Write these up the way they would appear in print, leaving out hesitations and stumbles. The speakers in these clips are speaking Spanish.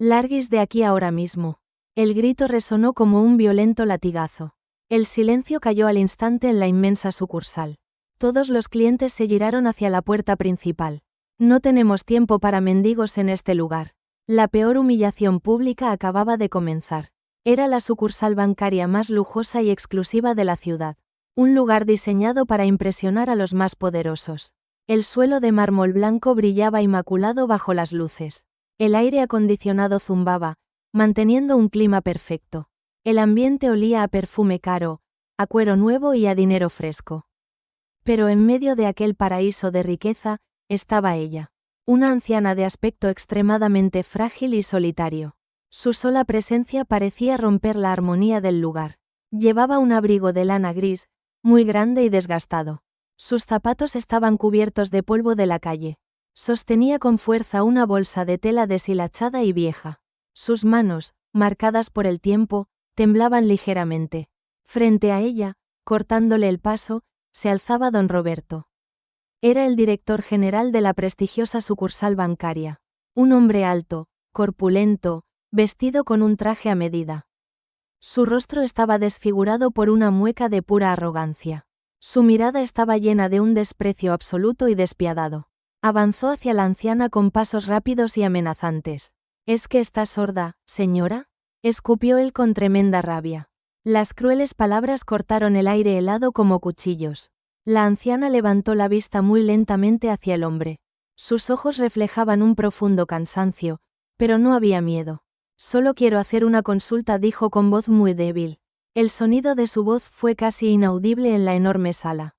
Larguis de aquí ahora mismo. El grito resonó como un violento latigazo. El silencio cayó al instante en la inmensa sucursal. Todos los clientes se giraron hacia la puerta principal. No tenemos tiempo para mendigos en este lugar. La peor humillación pública acababa de comenzar. Era la sucursal bancaria más lujosa y exclusiva de la ciudad. Un lugar diseñado para impresionar a los más poderosos. El suelo de mármol blanco brillaba inmaculado bajo las luces. El aire acondicionado zumbaba, manteniendo un clima perfecto. El ambiente olía a perfume caro, a cuero nuevo y a dinero fresco. Pero en medio de aquel paraíso de riqueza, estaba ella. Una anciana de aspecto extremadamente frágil y solitario. Su sola presencia parecía romper la armonía del lugar. Llevaba un abrigo de lana gris, muy grande y desgastado. Sus zapatos estaban cubiertos de polvo de la calle. Sostenía con fuerza una bolsa de tela deshilachada y vieja. Sus manos, marcadas por el tiempo, temblaban ligeramente. Frente a ella, cortándole el paso, se alzaba don Roberto. Era el director general de la prestigiosa sucursal bancaria. Un hombre alto, corpulento, vestido con un traje a medida. Su rostro estaba desfigurado por una mueca de pura arrogancia. Su mirada estaba llena de un desprecio absoluto y despiadado. Avanzó hacia la anciana con pasos rápidos y amenazantes. ¿Es que está sorda, señora?, escupió él con tremenda rabia. Las crueles palabras cortaron el aire helado como cuchillos. La anciana levantó la vista muy lentamente hacia el hombre. Sus ojos reflejaban un profundo cansancio, pero no había miedo. Solo quiero hacer una consulta, dijo con voz muy débil. El sonido de su voz fue casi inaudible en la enorme sala.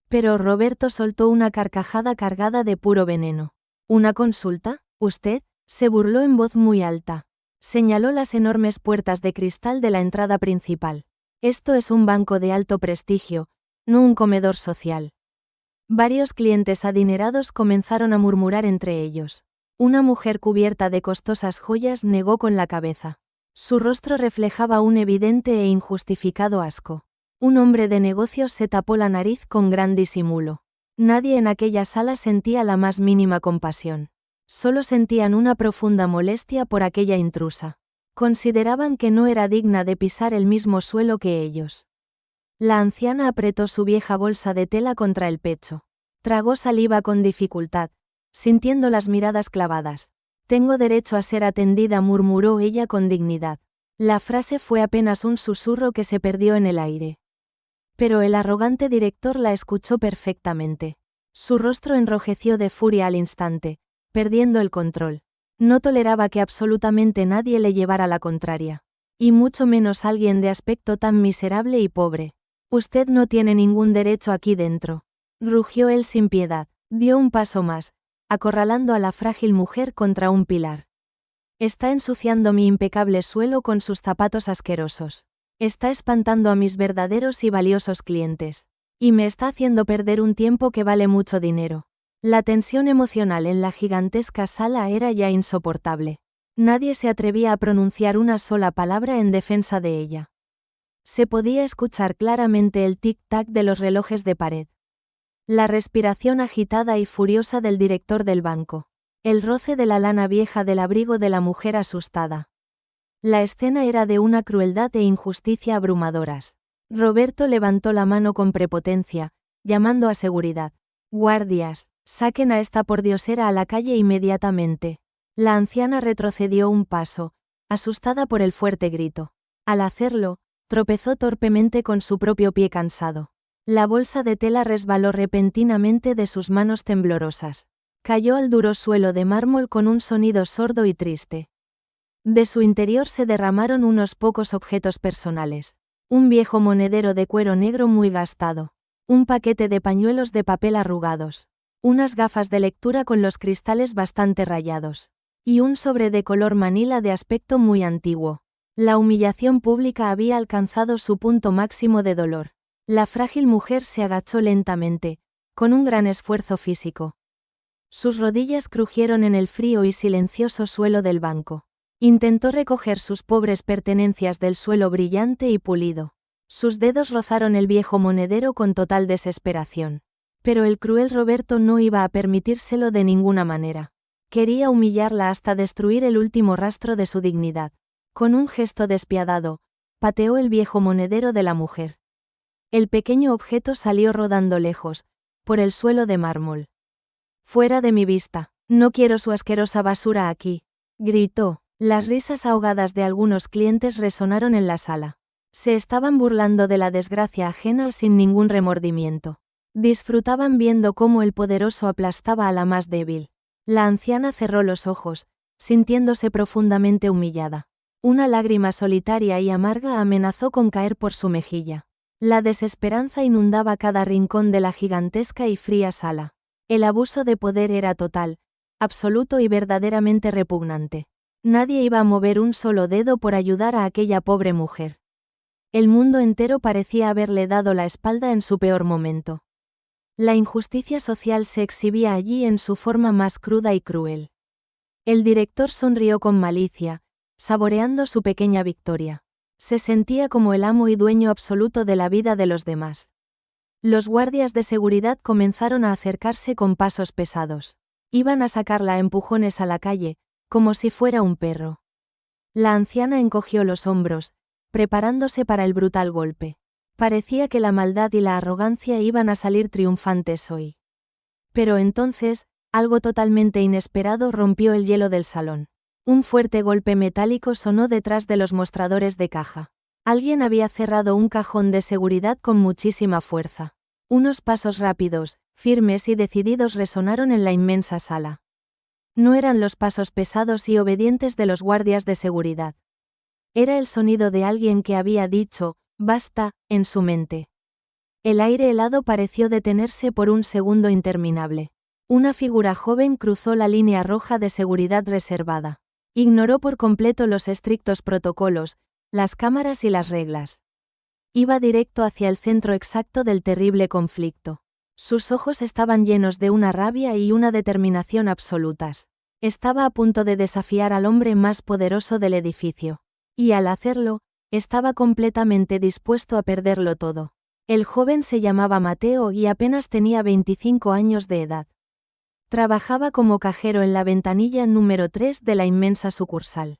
Pero Roberto soltó una carcajada cargada de puro veneno. ¿Una consulta? ¿Usted? Se burló en voz muy alta. Señaló las enormes puertas de cristal de la entrada principal. Esto es un banco de alto prestigio, no un comedor social. Varios clientes adinerados comenzaron a murmurar entre ellos. Una mujer cubierta de costosas joyas negó con la cabeza. Su rostro reflejaba un evidente e injustificado asco. Un hombre de negocios se tapó la nariz con gran disimulo. Nadie en aquella sala sentía la más mínima compasión. Solo sentían una profunda molestia por aquella intrusa. Consideraban que no era digna de pisar el mismo suelo que ellos. La anciana apretó su vieja bolsa de tela contra el pecho. Tragó saliva con dificultad, sintiendo las miradas clavadas. «Tengo derecho a ser atendida», murmuró ella con dignidad. La frase fue apenas un susurro que se perdió en el aire. Pero el arrogante director la escuchó perfectamente. Su rostro enrojeció de furia al instante, perdiendo el control. No toleraba que absolutamente nadie le llevara la contraria. Y mucho menos alguien de aspecto tan miserable y pobre. «Usted no tiene ningún derecho aquí dentro», rugió él sin piedad. Dio un paso más, acorralando a la frágil mujer contra un pilar. «Está ensuciando mi impecable suelo con sus zapatos asquerosos. Está espantando a mis verdaderos y valiosos clientes. Y me está haciendo perder un tiempo que vale mucho dinero». La tensión emocional en la gigantesca sala era ya insoportable. Nadie se atrevía a pronunciar una sola palabra en defensa de ella. Se podía escuchar claramente el tic-tac de los relojes de pared. La respiración agitada y furiosa del director del banco. El roce de la lana vieja del abrigo de la mujer asustada. La escena era de una crueldad e injusticia abrumadoras. Roberto levantó la mano con prepotencia, llamando a seguridad. «Guardias, saquen a esta pordiosera a la calle inmediatamente». La anciana retrocedió un paso, asustada por el fuerte grito. Al hacerlo, tropezó torpemente con su propio pie cansado. La bolsa de tela resbaló repentinamente de sus manos temblorosas. Cayó al duro suelo de mármol con un sonido sordo y triste. De su interior se derramaron unos pocos objetos personales. Un viejo monedero de cuero negro muy gastado. Un paquete de pañuelos de papel arrugados. Unas gafas de lectura con los cristales bastante rayados. Y un sobre de color manila de aspecto muy antiguo. La humillación pública había alcanzado su punto máximo de dolor. La frágil mujer se agachó lentamente, con un gran esfuerzo físico. Sus rodillas crujieron en el frío y silencioso suelo del banco. Intentó recoger sus pobres pertenencias del suelo brillante y pulido. Sus dedos rozaron el viejo monedero con total desesperación. Pero el cruel Roberto no iba a permitírselo de ninguna manera. Quería humillarla hasta destruir el último rastro de su dignidad. Con un gesto despiadado, pateó el viejo monedero de la mujer. El pequeño objeto salió rodando lejos, por el suelo de mármol. «Fuera de mi vista, no quiero su asquerosa basura aquí», gritó. Las risas ahogadas de algunos clientes resonaron en la sala. Se estaban burlando de la desgracia ajena sin ningún remordimiento. Disfrutaban viendo cómo el poderoso aplastaba a la más débil. La anciana cerró los ojos, sintiéndose profundamente humillada. Una lágrima solitaria y amarga amenazó con caer por su mejilla. La desesperanza inundaba cada rincón de la gigantesca y fría sala. El abuso de poder era total, absoluto y verdaderamente repugnante. Nadie iba a mover un solo dedo por ayudar a aquella pobre mujer. El mundo entero parecía haberle dado la espalda en su peor momento. La injusticia social se exhibía allí en su forma más cruda y cruel. El director sonrió con malicia, saboreando su pequeña victoria. Se sentía como el amo y dueño absoluto de la vida de los demás. Los guardias de seguridad comenzaron a acercarse con pasos pesados. Iban a sacarla a empujones a la calle, como si fuera un perro. La anciana encogió los hombros, preparándose para el brutal golpe. Parecía que la maldad y la arrogancia iban a salir triunfantes hoy. Pero entonces, algo totalmente inesperado rompió el hielo del salón. Un fuerte golpe metálico sonó detrás de los mostradores de caja. Alguien había cerrado un cajón de seguridad con muchísima fuerza. Unos pasos rápidos, firmes y decididos resonaron en la inmensa sala. No eran los pasos pesados y obedientes de los guardias de seguridad. Era el sonido de alguien que había dicho, «basta», en su mente. El aire helado pareció detenerse por un segundo interminable. Una figura joven cruzó la línea roja de seguridad reservada. Ignoró por completo los estrictos protocolos, las cámaras y las reglas. Iba directo hacia el centro exacto del terrible conflicto. Sus ojos estaban llenos de una rabia y una determinación absolutas. Estaba a punto de desafiar al hombre más poderoso del edificio. Y al hacerlo, estaba completamente dispuesto a perderlo todo. El joven se llamaba Mateo y apenas tenía 25 años de edad. Trabajaba como cajero en la ventanilla número 3 de la inmensa sucursal.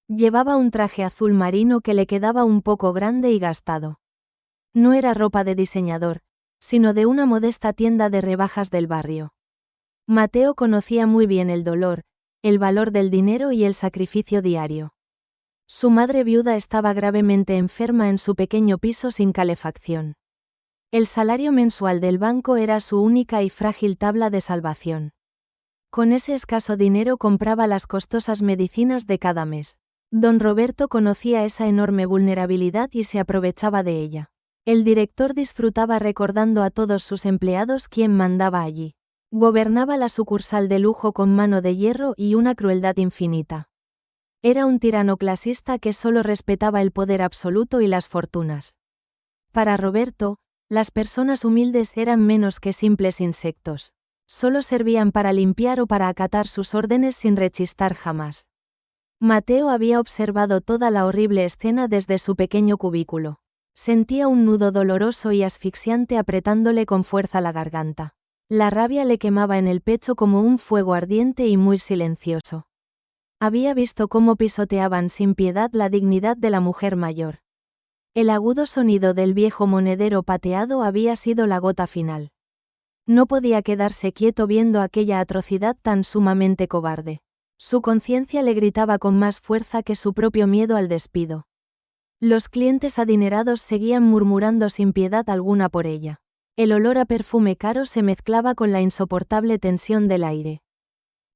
Llevaba un traje azul marino que le quedaba un poco grande y gastado. No era ropa de diseñador, sino de una modesta tienda de rebajas del barrio. Mateo conocía muy bien el dolor, el valor del dinero y el sacrificio diario. Su madre viuda estaba gravemente enferma en su pequeño piso sin calefacción. El salario mensual del banco era su única y frágil tabla de salvación. Con ese escaso dinero compraba las costosas medicinas de cada mes. Don Roberto conocía esa enorme vulnerabilidad y se aprovechaba de ella. El director disfrutaba recordando a todos sus empleados quién mandaba allí. Gobernaba la sucursal de lujo con mano de hierro y una crueldad infinita. Era un tirano clasista que solo respetaba el poder absoluto y las fortunas. Para Roberto, las personas humildes eran menos que simples insectos. Solo servían para limpiar o para acatar sus órdenes sin rechistar jamás. Mateo había observado toda la horrible escena desde su pequeño cubículo. Sentía un nudo doloroso y asfixiante apretándole con fuerza la garganta. La rabia le quemaba en el pecho como un fuego ardiente y muy silencioso. Había visto cómo pisoteaban sin piedad la dignidad de la mujer mayor. El agudo sonido del viejo monedero pateado había sido la gota final. No podía quedarse quieto viendo aquella atrocidad tan sumamente cobarde. Su conciencia le gritaba con más fuerza que su propio miedo al despido. Los clientes adinerados seguían murmurando sin piedad alguna por ella. El olor a perfume caro se mezclaba con la insoportable tensión del aire.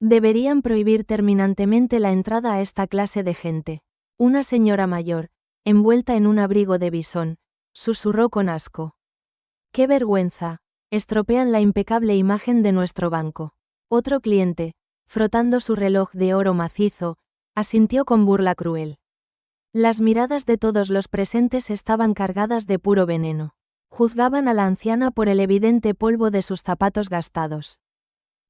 Deberían prohibir terminantemente la entrada a esta clase de gente. Una señora mayor, envuelta en un abrigo de bisón, susurró con asco. ¡Qué vergüenza! Estropean la impecable imagen de nuestro banco. Otro cliente, frotando su reloj de oro macizo, asintió con burla cruel. Las miradas de todos los presentes estaban cargadas de puro veneno. Juzgaban a la anciana por el evidente polvo de sus zapatos gastados.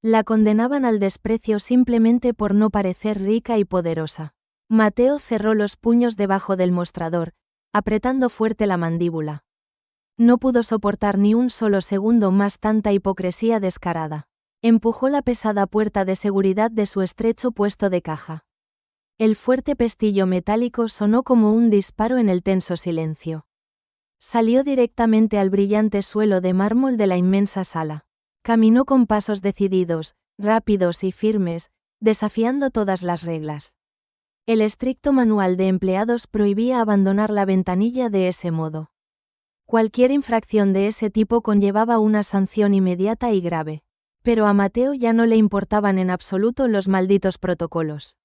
La condenaban al desprecio simplemente por no parecer rica y poderosa. Mateo cerró los puños debajo del mostrador, apretando fuerte la mandíbula. No pudo soportar ni un solo segundo más tanta hipocresía descarada. Empujó la pesada puerta de seguridad de su estrecho puesto de caja. El fuerte pestillo metálico sonó como un disparo en el tenso silencio. Salió directamente al brillante suelo de mármol de la inmensa sala. Caminó con pasos decididos, rápidos y firmes, desafiando todas las reglas. El estricto manual de empleados prohibía abandonar la ventanilla de ese modo. Cualquier infracción de ese tipo conllevaba una sanción inmediata y grave. Pero a Mateo ya no le importaban en absoluto los malditos protocolos.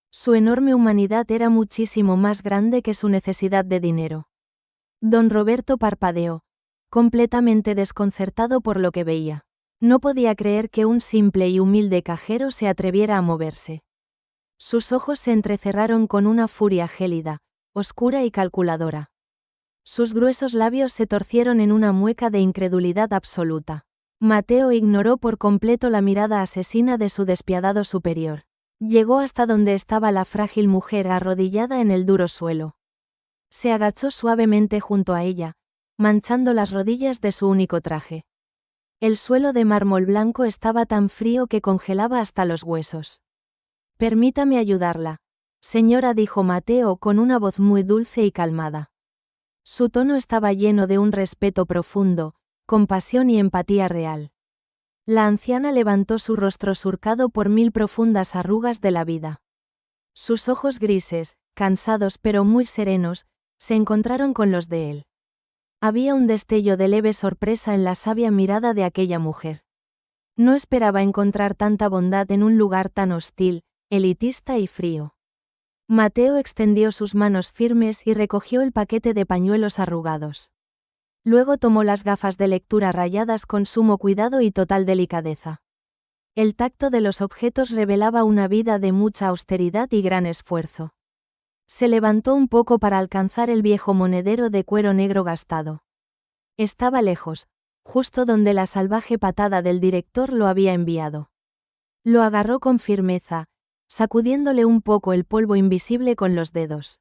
Su enorme humanidad era muchísimo más grande que su necesidad de dinero. Don Roberto parpadeó, completamente desconcertado por lo que veía. No podía creer que un simple y humilde cajero se atreviera a moverse. Sus ojos se entrecerraron con una furia gélida, oscura y calculadora. Sus gruesos labios se torcieron en una mueca de incredulidad absoluta. Mateo ignoró por completo la mirada asesina de su despiadado superior. Llegó hasta donde estaba la frágil mujer arrodillada en el duro suelo. Se agachó suavemente junto a ella, manchando las rodillas de su único traje. El suelo de mármol blanco estaba tan frío que congelaba hasta los huesos. «Permítame ayudarla, señora», dijo Mateo con una voz muy dulce y calmada. Su tono estaba lleno de un respeto profundo, compasión y empatía real. La anciana levantó su rostro surcado por 1000 profundas arrugas de la vida. Sus ojos grises, cansados pero muy serenos, se encontraron con los de él. Había un destello de leve sorpresa en la sabia mirada de aquella mujer. No esperaba encontrar tanta bondad en un lugar tan hostil, elitista y frío. Mateo extendió sus manos firmes y recogió el paquete de pañuelos arrugados. Luego tomó las gafas de lectura rayadas con sumo cuidado y total delicadeza. El tacto de los objetos revelaba una vida de mucha austeridad y gran esfuerzo. Se levantó un poco para alcanzar el viejo monedero de cuero negro gastado. Estaba lejos, justo donde la salvaje patada del director lo había enviado. Lo agarró con firmeza, sacudiéndole un poco el polvo invisible con los dedos.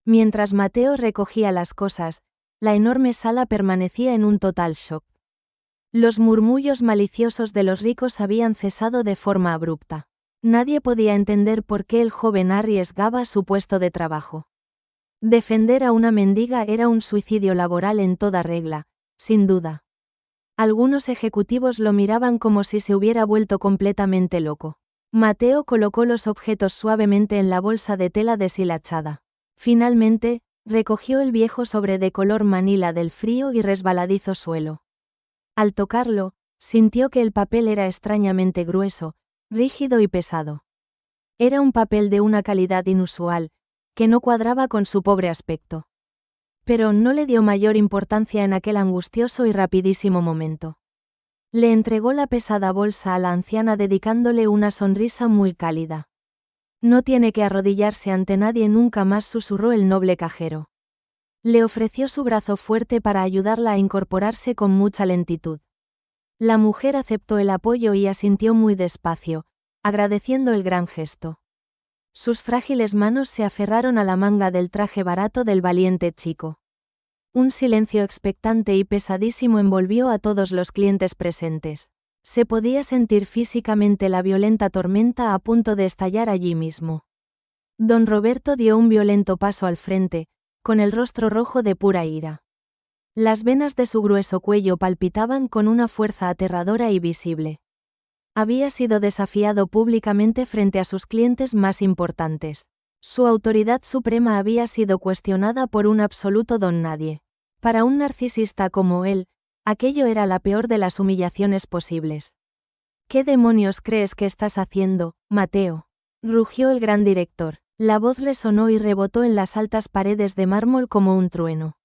Mientras Mateo recogía las cosas, la enorme sala permanecía en un total shock. Los murmullos maliciosos de los ricos habían cesado de forma abrupta. Nadie podía entender por qué el joven arriesgaba su puesto de trabajo. Defender a una mendiga era un suicidio laboral en toda regla, sin duda. Algunos ejecutivos lo miraban como si se hubiera vuelto completamente loco. Mateo colocó los objetos suavemente en la bolsa de tela deshilachada. Finalmente, recogió el viejo sobre de color manila del frío y resbaladizo suelo. Al tocarlo, sintió que el papel era extrañamente grueso, rígido y pesado. Era un papel de una calidad inusual, que no cuadraba con su pobre aspecto. Pero no le dio mayor importancia en aquel angustioso y rapidísimo momento. Le entregó la pesada bolsa a la anciana dedicándole una sonrisa muy cálida. «No tiene que arrodillarse ante nadie nunca más», susurró el noble cajero. Le ofreció su brazo fuerte para ayudarla a incorporarse con mucha lentitud. La mujer aceptó el apoyo y asintió muy despacio, agradeciendo el gran gesto. Sus frágiles manos se aferraron a la manga del traje barato del valiente chico. Un silencio expectante y pesadísimo envolvió a todos los clientes presentes. Se podía sentir físicamente la violenta tormenta a punto de estallar allí mismo. Don Roberto dio un violento paso al frente, con el rostro rojo de pura ira. Las venas de su grueso cuello palpitaban con una fuerza aterradora y visible. Había sido desafiado públicamente frente a sus clientes más importantes. Su autoridad suprema había sido cuestionada por un absoluto don nadie. Para un narcisista como él, aquello era la peor de las humillaciones posibles. «¿Qué demonios crees que estás haciendo, Mateo?», rugió el gran director. La voz resonó y rebotó en las altas paredes de mármol como un trueno.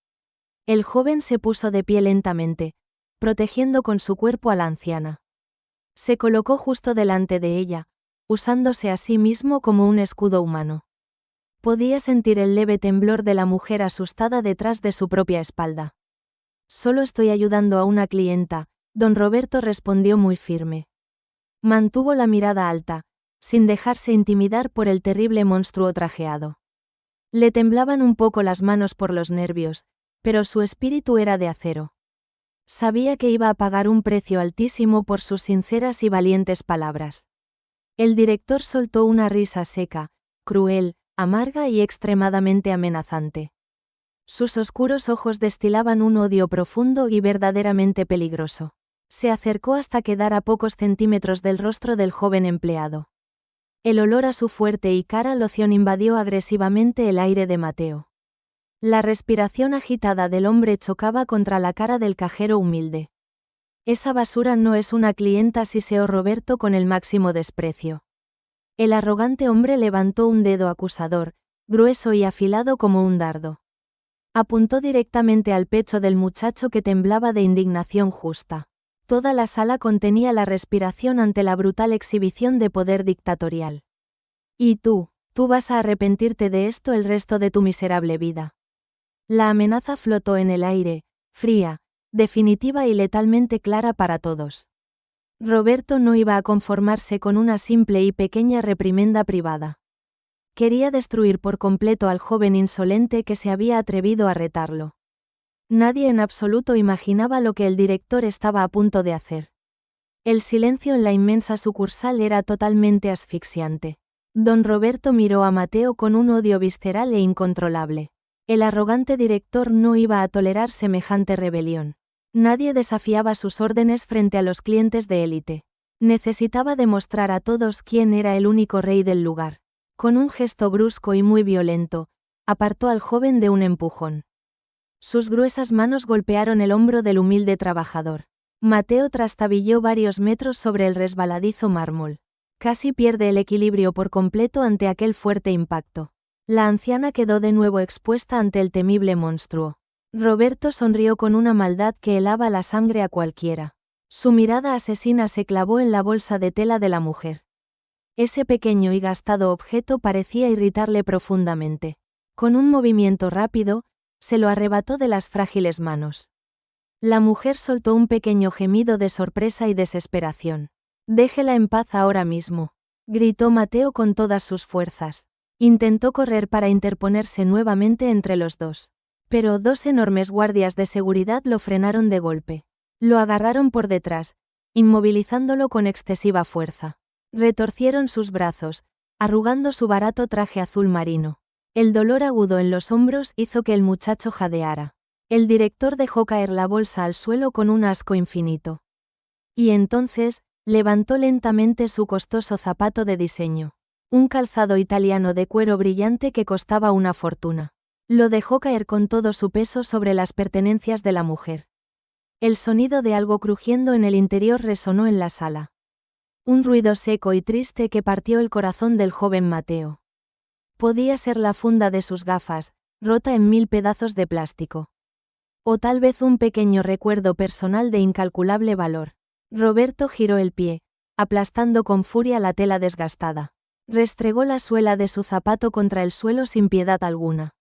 El joven se puso de pie lentamente, protegiendo con su cuerpo a la anciana. Se colocó justo delante de ella, usándose a sí mismo como un escudo humano. Podía sentir el leve temblor de la mujer asustada detrás de su propia espalda. «Solo estoy ayudando a una clienta», don Roberto respondió muy firme. Mantuvo la mirada alta, sin dejarse intimidar por el terrible monstruo trajeado. Le temblaban un poco las manos por los nervios, pero su espíritu era de acero. Sabía que iba a pagar un precio altísimo por sus sinceras y valientes palabras. El director soltó una risa seca, cruel, amarga y extremadamente amenazante. Sus oscuros ojos destilaban un odio profundo y verdaderamente peligroso. Se acercó hasta quedar a pocos centímetros del rostro del joven empleado. El olor a su fuerte y cara loción invadió agresivamente el aire de Mateo. La respiración agitada del hombre chocaba contra la cara del cajero humilde. Esa basura no es una clienta, siseó Roberto con el máximo desprecio. El arrogante hombre levantó un dedo acusador, grueso y afilado como un dardo. Apuntó directamente al pecho del muchacho que temblaba de indignación justa. Toda la sala contenía la respiración ante la brutal exhibición de poder dictatorial. Y tú vas a arrepentirte de esto el resto de tu miserable vida. La amenaza flotó en el aire, fría, definitiva y letalmente clara para todos. Roberto no iba a conformarse con una simple y pequeña reprimenda privada. Quería destruir por completo al joven insolente que se había atrevido a retarlo. Nadie en absoluto imaginaba lo que el director estaba a punto de hacer. El silencio en la inmensa sucursal era totalmente asfixiante. Don Roberto miró a Mateo con un odio visceral e incontrolable. El arrogante director no iba a tolerar semejante rebelión. Nadie desafiaba sus órdenes frente a los clientes de élite. Necesitaba demostrar a todos quién era el único rey del lugar. Con un gesto brusco y muy violento, apartó al joven de un empujón. Sus gruesas manos golpearon el hombro del humilde trabajador. Mateo trastabilló varios metros sobre el resbaladizo mármol. Casi pierde el equilibrio por completo ante aquel fuerte impacto. La anciana quedó de nuevo expuesta ante el temible monstruo. Roberto sonrió con una maldad que helaba la sangre a cualquiera. Su mirada asesina se clavó en la bolsa de tela de la mujer. Ese pequeño y gastado objeto parecía irritarle profundamente. Con un movimiento rápido, se lo arrebató de las frágiles manos. La mujer soltó un pequeño gemido de sorpresa y desesperación. «Déjela en paz ahora mismo», gritó Mateo con todas sus fuerzas. Intentó correr para interponerse nuevamente entre los dos. Pero dos enormes guardias de seguridad lo frenaron de golpe. Lo agarraron por detrás, inmovilizándolo con excesiva fuerza. Retorcieron sus brazos, arrugando su barato traje azul marino. El dolor agudo en los hombros hizo que el muchacho jadeara. El director dejó caer la bolsa al suelo con un asco infinito. Y entonces, levantó lentamente su costoso zapato de diseño. Un calzado italiano de cuero brillante que costaba una fortuna. Lo dejó caer con todo su peso sobre las pertenencias de la mujer. El sonido de algo crujiendo en el interior resonó en la sala. Un ruido seco y triste que partió el corazón del joven Mateo. Podía ser la funda de sus gafas, rota en 1000 pedazos de plástico. O tal vez un pequeño recuerdo personal de incalculable valor. Roberto giró el pie, aplastando con furia la tela desgastada. Restregó la suela de su zapato contra el suelo sin piedad alguna.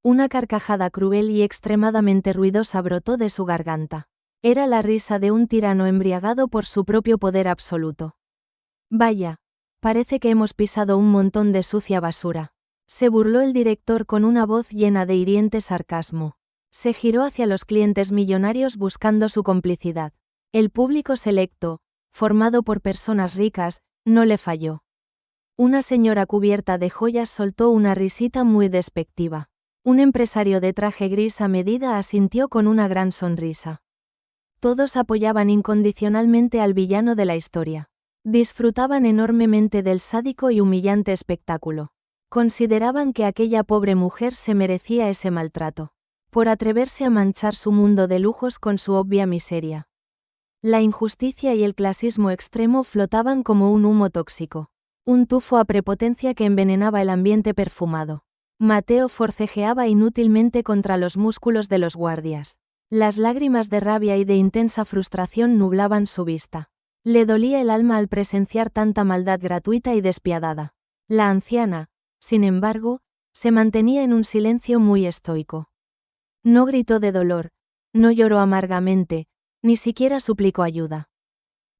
Una carcajada cruel y extremadamente ruidosa brotó de su garganta. Era la risa de un tirano embriagado por su propio poder absoluto. «Vaya, parece que hemos pisado un montón de sucia basura», se burló el director con una voz llena de hiriente sarcasmo. Se giró hacia los clientes millonarios buscando su complicidad. El público selecto, formado por personas ricas, no le falló. Una señora cubierta de joyas soltó una risita muy despectiva. Un empresario de traje gris a medida asintió con una gran sonrisa. Todos apoyaban incondicionalmente al villano de la historia. Disfrutaban enormemente del sádico y humillante espectáculo. Consideraban que aquella pobre mujer se merecía ese maltrato. Por atreverse a manchar su mundo de lujos con su obvia miseria. La injusticia y el clasismo extremo flotaban como un humo tóxico. Un tufo a prepotencia que envenenaba el ambiente perfumado. Mateo forcejeaba inútilmente contra los músculos de los guardias. Las lágrimas de rabia y de intensa frustración nublaban su vista. Le dolía el alma al presenciar tanta maldad gratuita y despiadada. La anciana, sin embargo, se mantenía en un silencio muy estoico. No gritó de dolor, no lloró amargamente, ni siquiera suplicó ayuda.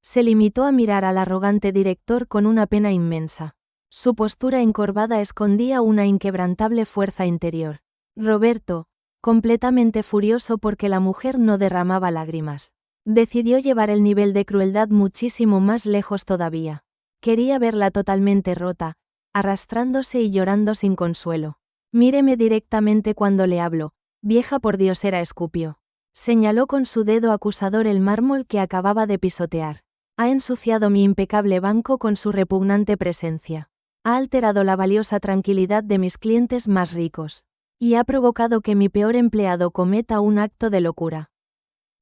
Se limitó a mirar al arrogante director con una pena inmensa. Su postura encorvada escondía una inquebrantable fuerza interior. Roberto, Completamente furioso porque la mujer no derramaba lágrimas. Decidió llevar el nivel de crueldad muchísimo más lejos todavía. Quería verla totalmente rota, arrastrándose y llorando sin consuelo. Míreme directamente cuando le hablo, vieja pordiosera, escupió. Señaló con su dedo acusador el mármol que acababa de pisotear. Ha ensuciado mi impecable banco con su repugnante presencia. Ha alterado la valiosa tranquilidad de mis clientes más ricos. Y ha provocado que mi peor empleado cometa un acto de locura.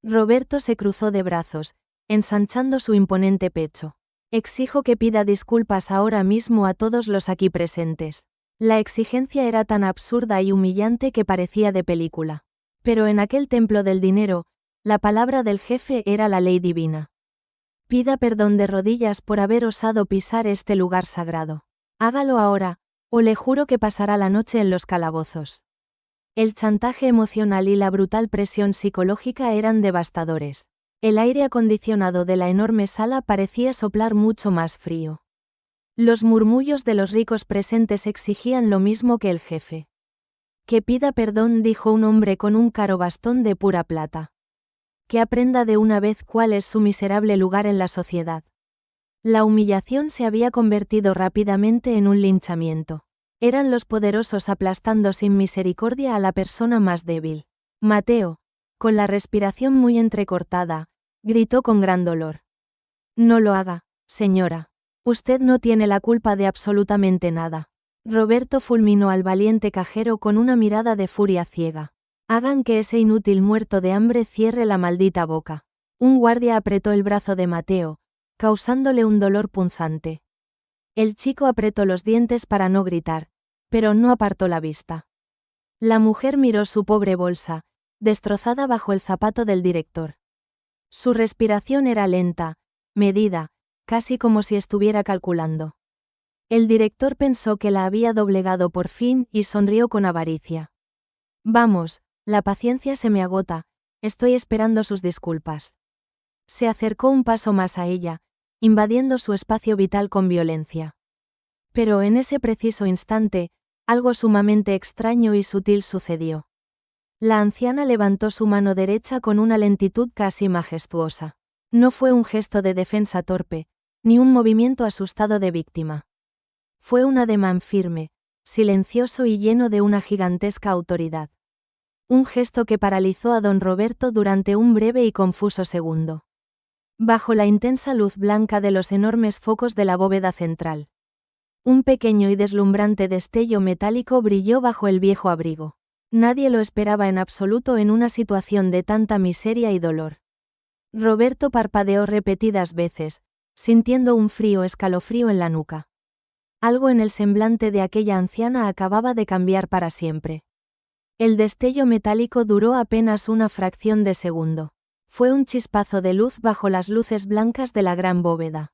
Roberto se cruzó de brazos, ensanchando su imponente pecho. Exijo que pida disculpas ahora mismo a todos los aquí presentes. La exigencia era tan absurda y humillante que parecía de película. Pero en aquel templo del dinero, la palabra del jefe era la ley divina. Pida perdón de rodillas por haber osado pisar este lugar sagrado. Hágalo ahora, o le juro que pasará la noche en los calabozos. El chantaje emocional y la brutal presión psicológica eran devastadores. El aire acondicionado de la enorme sala parecía soplar mucho más frío. Los murmullos de los ricos presentes exigían lo mismo que el jefe. Que pida perdón, dijo un hombre con un caro bastón de pura plata. Que aprenda de una vez cuál es su miserable lugar en la sociedad. La humillación se había convertido rápidamente en un linchamiento. Eran los poderosos aplastando sin misericordia a la persona más débil. Mateo, con la respiración muy entrecortada, gritó con gran dolor. No lo haga, señora. Usted no tiene la culpa de absolutamente nada. Roberto fulminó al valiente cajero con una mirada de furia ciega. Hagan que ese inútil muerto de hambre cierre la maldita boca. Un guardia apretó el brazo de Mateo, causándole un dolor punzante. El chico apretó los dientes para no gritar, pero no apartó la vista. La mujer miró su pobre bolsa, destrozada bajo el zapato del director. Su respiración era lenta, medida, casi como si estuviera calculando. El director pensó que la había doblegado por fin y sonrió con avaricia. Vamos, la paciencia se me agota, estoy esperando sus disculpas. Se acercó un paso más a ella, invadiendo su espacio vital con violencia. Pero en ese preciso instante, algo sumamente extraño y sutil sucedió. La anciana levantó su mano derecha con una lentitud casi majestuosa. No fue un gesto de defensa torpe, ni un movimiento asustado de víctima. Fue un ademán firme, silencioso y lleno de una gigantesca autoridad. Un gesto que paralizó a don Roberto durante un breve y confuso segundo. Bajo la intensa luz blanca de los enormes focos de la bóveda central. Un pequeño y deslumbrante destello metálico brilló bajo el viejo abrigo. Nadie lo esperaba en absoluto en una situación de tanta miseria y dolor. Roberto parpadeó repetidas veces, sintiendo un frío escalofrío en la nuca. Algo en el semblante de aquella anciana acababa de cambiar para siempre. El destello metálico duró apenas una fracción de segundo. Fue un chispazo de luz bajo las luces blancas de la gran bóveda.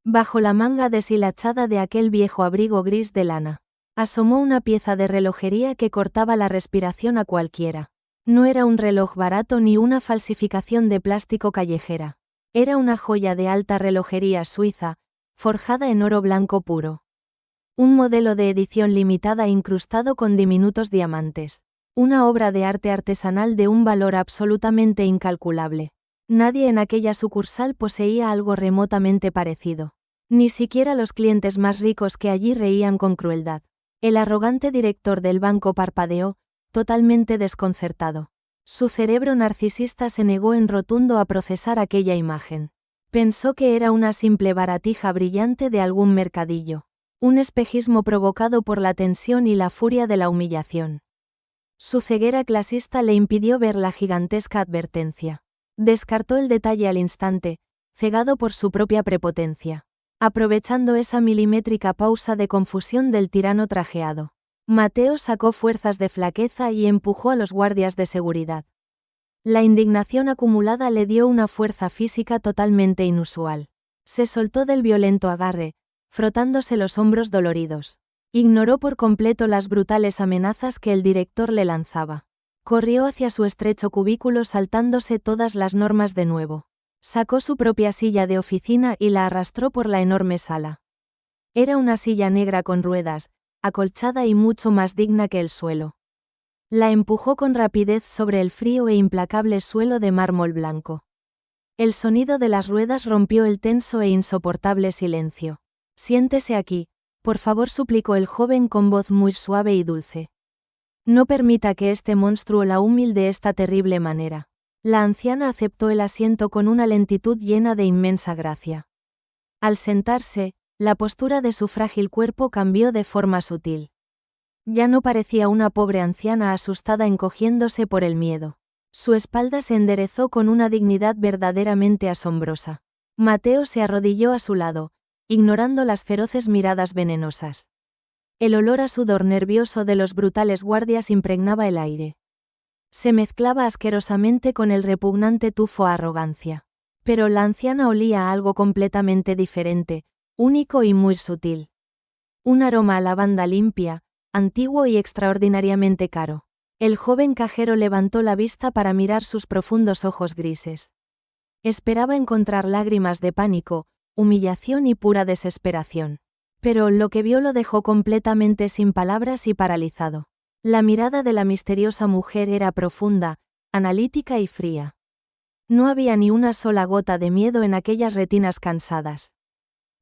Bajo la manga deshilachada de aquel viejo abrigo gris de lana, asomó una pieza de relojería que cortaba la respiración a cualquiera. No era un reloj barato ni una falsificación de plástico callejera. Era una joya de alta relojería suiza, forjada en oro blanco puro. Un modelo de edición limitada incrustado con diminutos diamantes. Una obra de arte artesanal de un valor absolutamente incalculable. Nadie en aquella sucursal poseía algo remotamente parecido. Ni siquiera los clientes más ricos que allí reían con crueldad. El arrogante director del banco parpadeó, totalmente desconcertado. Su cerebro narcisista se negó en rotundo a procesar aquella imagen. Pensó que era una simple baratija brillante de algún mercadillo. Un espejismo provocado por la tensión y la furia de la humillación. Su ceguera clasista le impidió ver la gigantesca advertencia. Descartó el detalle al instante, cegado por su propia prepotencia. Aprovechando esa milimétrica pausa de confusión del tirano trajeado, Mateo sacó fuerzas de flaqueza y empujó a los guardias de seguridad. La indignación acumulada le dio una fuerza física totalmente inusual. Se soltó del violento agarre, frotándose los hombros doloridos. Ignoró por completo las brutales amenazas que el director le lanzaba. Corrió hacia su estrecho cubículo saltándose todas las normas de nuevo. Sacó su propia silla de oficina y la arrastró por la enorme sala. Era una silla negra con ruedas, acolchada y mucho más digna que el suelo. La empujó con rapidez sobre el frío e implacable suelo de mármol blanco. El sonido de las ruedas rompió el tenso e insoportable silencio. Siéntese aquí, por favor, suplicó el joven con voz muy suave y dulce. No permita que este monstruo la humille de esta terrible manera. La anciana aceptó el asiento con una lentitud llena de inmensa gracia. Al sentarse, la postura de su frágil cuerpo cambió de forma sutil. Ya no parecía una pobre anciana asustada encogiéndose por el miedo. Su espalda se enderezó con una dignidad verdaderamente asombrosa. Mateo se arrodilló a su lado, ignorando las feroces miradas venenosas. El olor a sudor nervioso de los brutales guardias impregnaba el aire. Se mezclaba asquerosamente con el repugnante tufo a arrogancia. Pero la anciana olía a algo completamente diferente, único y muy sutil. Un aroma a lavanda limpia, antiguo y extraordinariamente caro. El joven cajero levantó la vista para mirar sus profundos ojos grises. Esperaba encontrar lágrimas de pánico, humillación y pura desesperación. Pero lo que vio lo dejó completamente sin palabras y paralizado. La mirada de la misteriosa mujer era profunda, analítica y fría. No había ni una sola gota de miedo en aquellas retinas cansadas.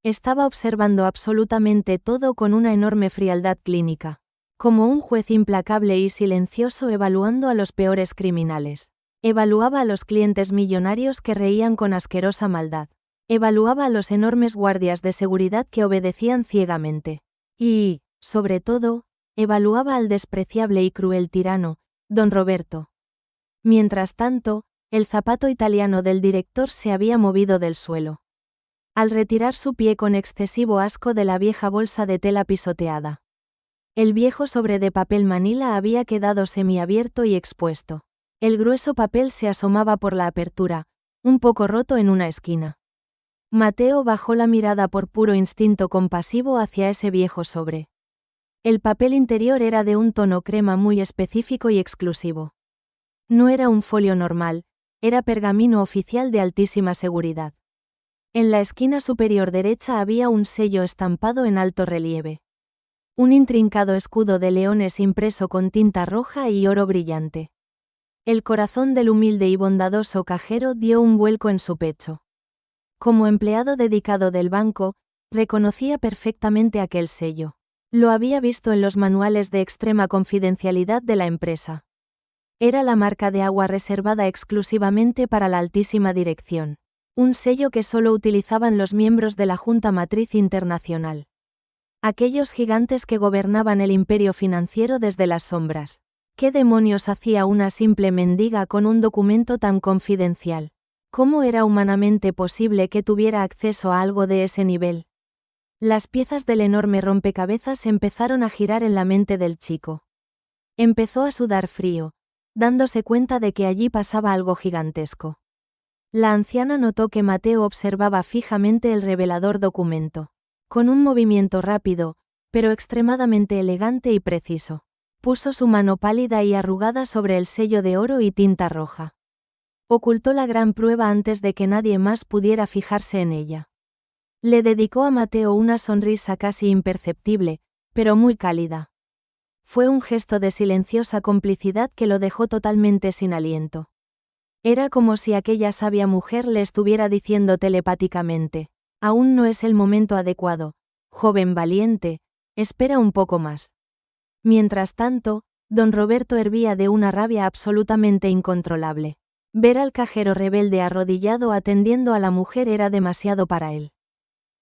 Estaba observando absolutamente todo con una enorme frialdad clínica, como un juez implacable y silencioso evaluando a los peores criminales. Evaluaba a los clientes millonarios que reían con asquerosa maldad. Evaluaba a los enormes guardias de seguridad que obedecían ciegamente. Y, sobre todo, evaluaba al despreciable y cruel tirano, don Roberto. Mientras tanto, el zapato italiano del director se había movido del suelo. Al retirar su pie con excesivo asco de la vieja bolsa de tela pisoteada. El viejo sobre de papel manila había quedado semiabierto y expuesto. El grueso papel se asomaba por la apertura, un poco roto en una esquina. Mateo bajó la mirada por puro instinto compasivo hacia ese viejo sobre. El papel interior era de un tono crema muy específico y exclusivo. No era un folio normal, era pergamino oficial de altísima seguridad. En la esquina superior derecha había un sello estampado en alto relieve. Un intrincado escudo de leones impreso con tinta roja y oro brillante. El corazón del humilde y bondadoso cajero dio un vuelco en su pecho. Como empleado dedicado del banco, reconocía perfectamente aquel sello. Lo había visto en los manuales de extrema confidencialidad de la empresa. Era la marca de agua reservada exclusivamente para la altísima dirección. Un sello que solo utilizaban los miembros de la Junta Matriz Internacional. Aquellos gigantes que gobernaban el imperio financiero desde las sombras. ¿Qué demonios hacía una simple mendiga con un documento tan confidencial? ¿Cómo era humanamente posible que tuviera acceso a algo de ese nivel? Las piezas del enorme rompecabezas empezaron a girar en la mente del chico. Empezó a sudar frío, dándose cuenta de que allí pasaba algo gigantesco. La anciana notó que Mateo observaba fijamente el revelador documento. Con un movimiento rápido, pero extremadamente elegante y preciso, puso su mano pálida y arrugada sobre el sello de oro y tinta roja. Ocultó la gran prueba antes de que nadie más pudiera fijarse en ella. Le dedicó a Mateo una sonrisa casi imperceptible, pero muy cálida. Fue un gesto de silenciosa complicidad que lo dejó totalmente sin aliento. Era como si aquella sabia mujer le estuviera diciendo telepáticamente: aún no es el momento adecuado, joven valiente, espera un poco más. Mientras tanto, don Roberto hervía de una rabia absolutamente incontrolable. Ver al cajero rebelde arrodillado atendiendo a la mujer era demasiado para él.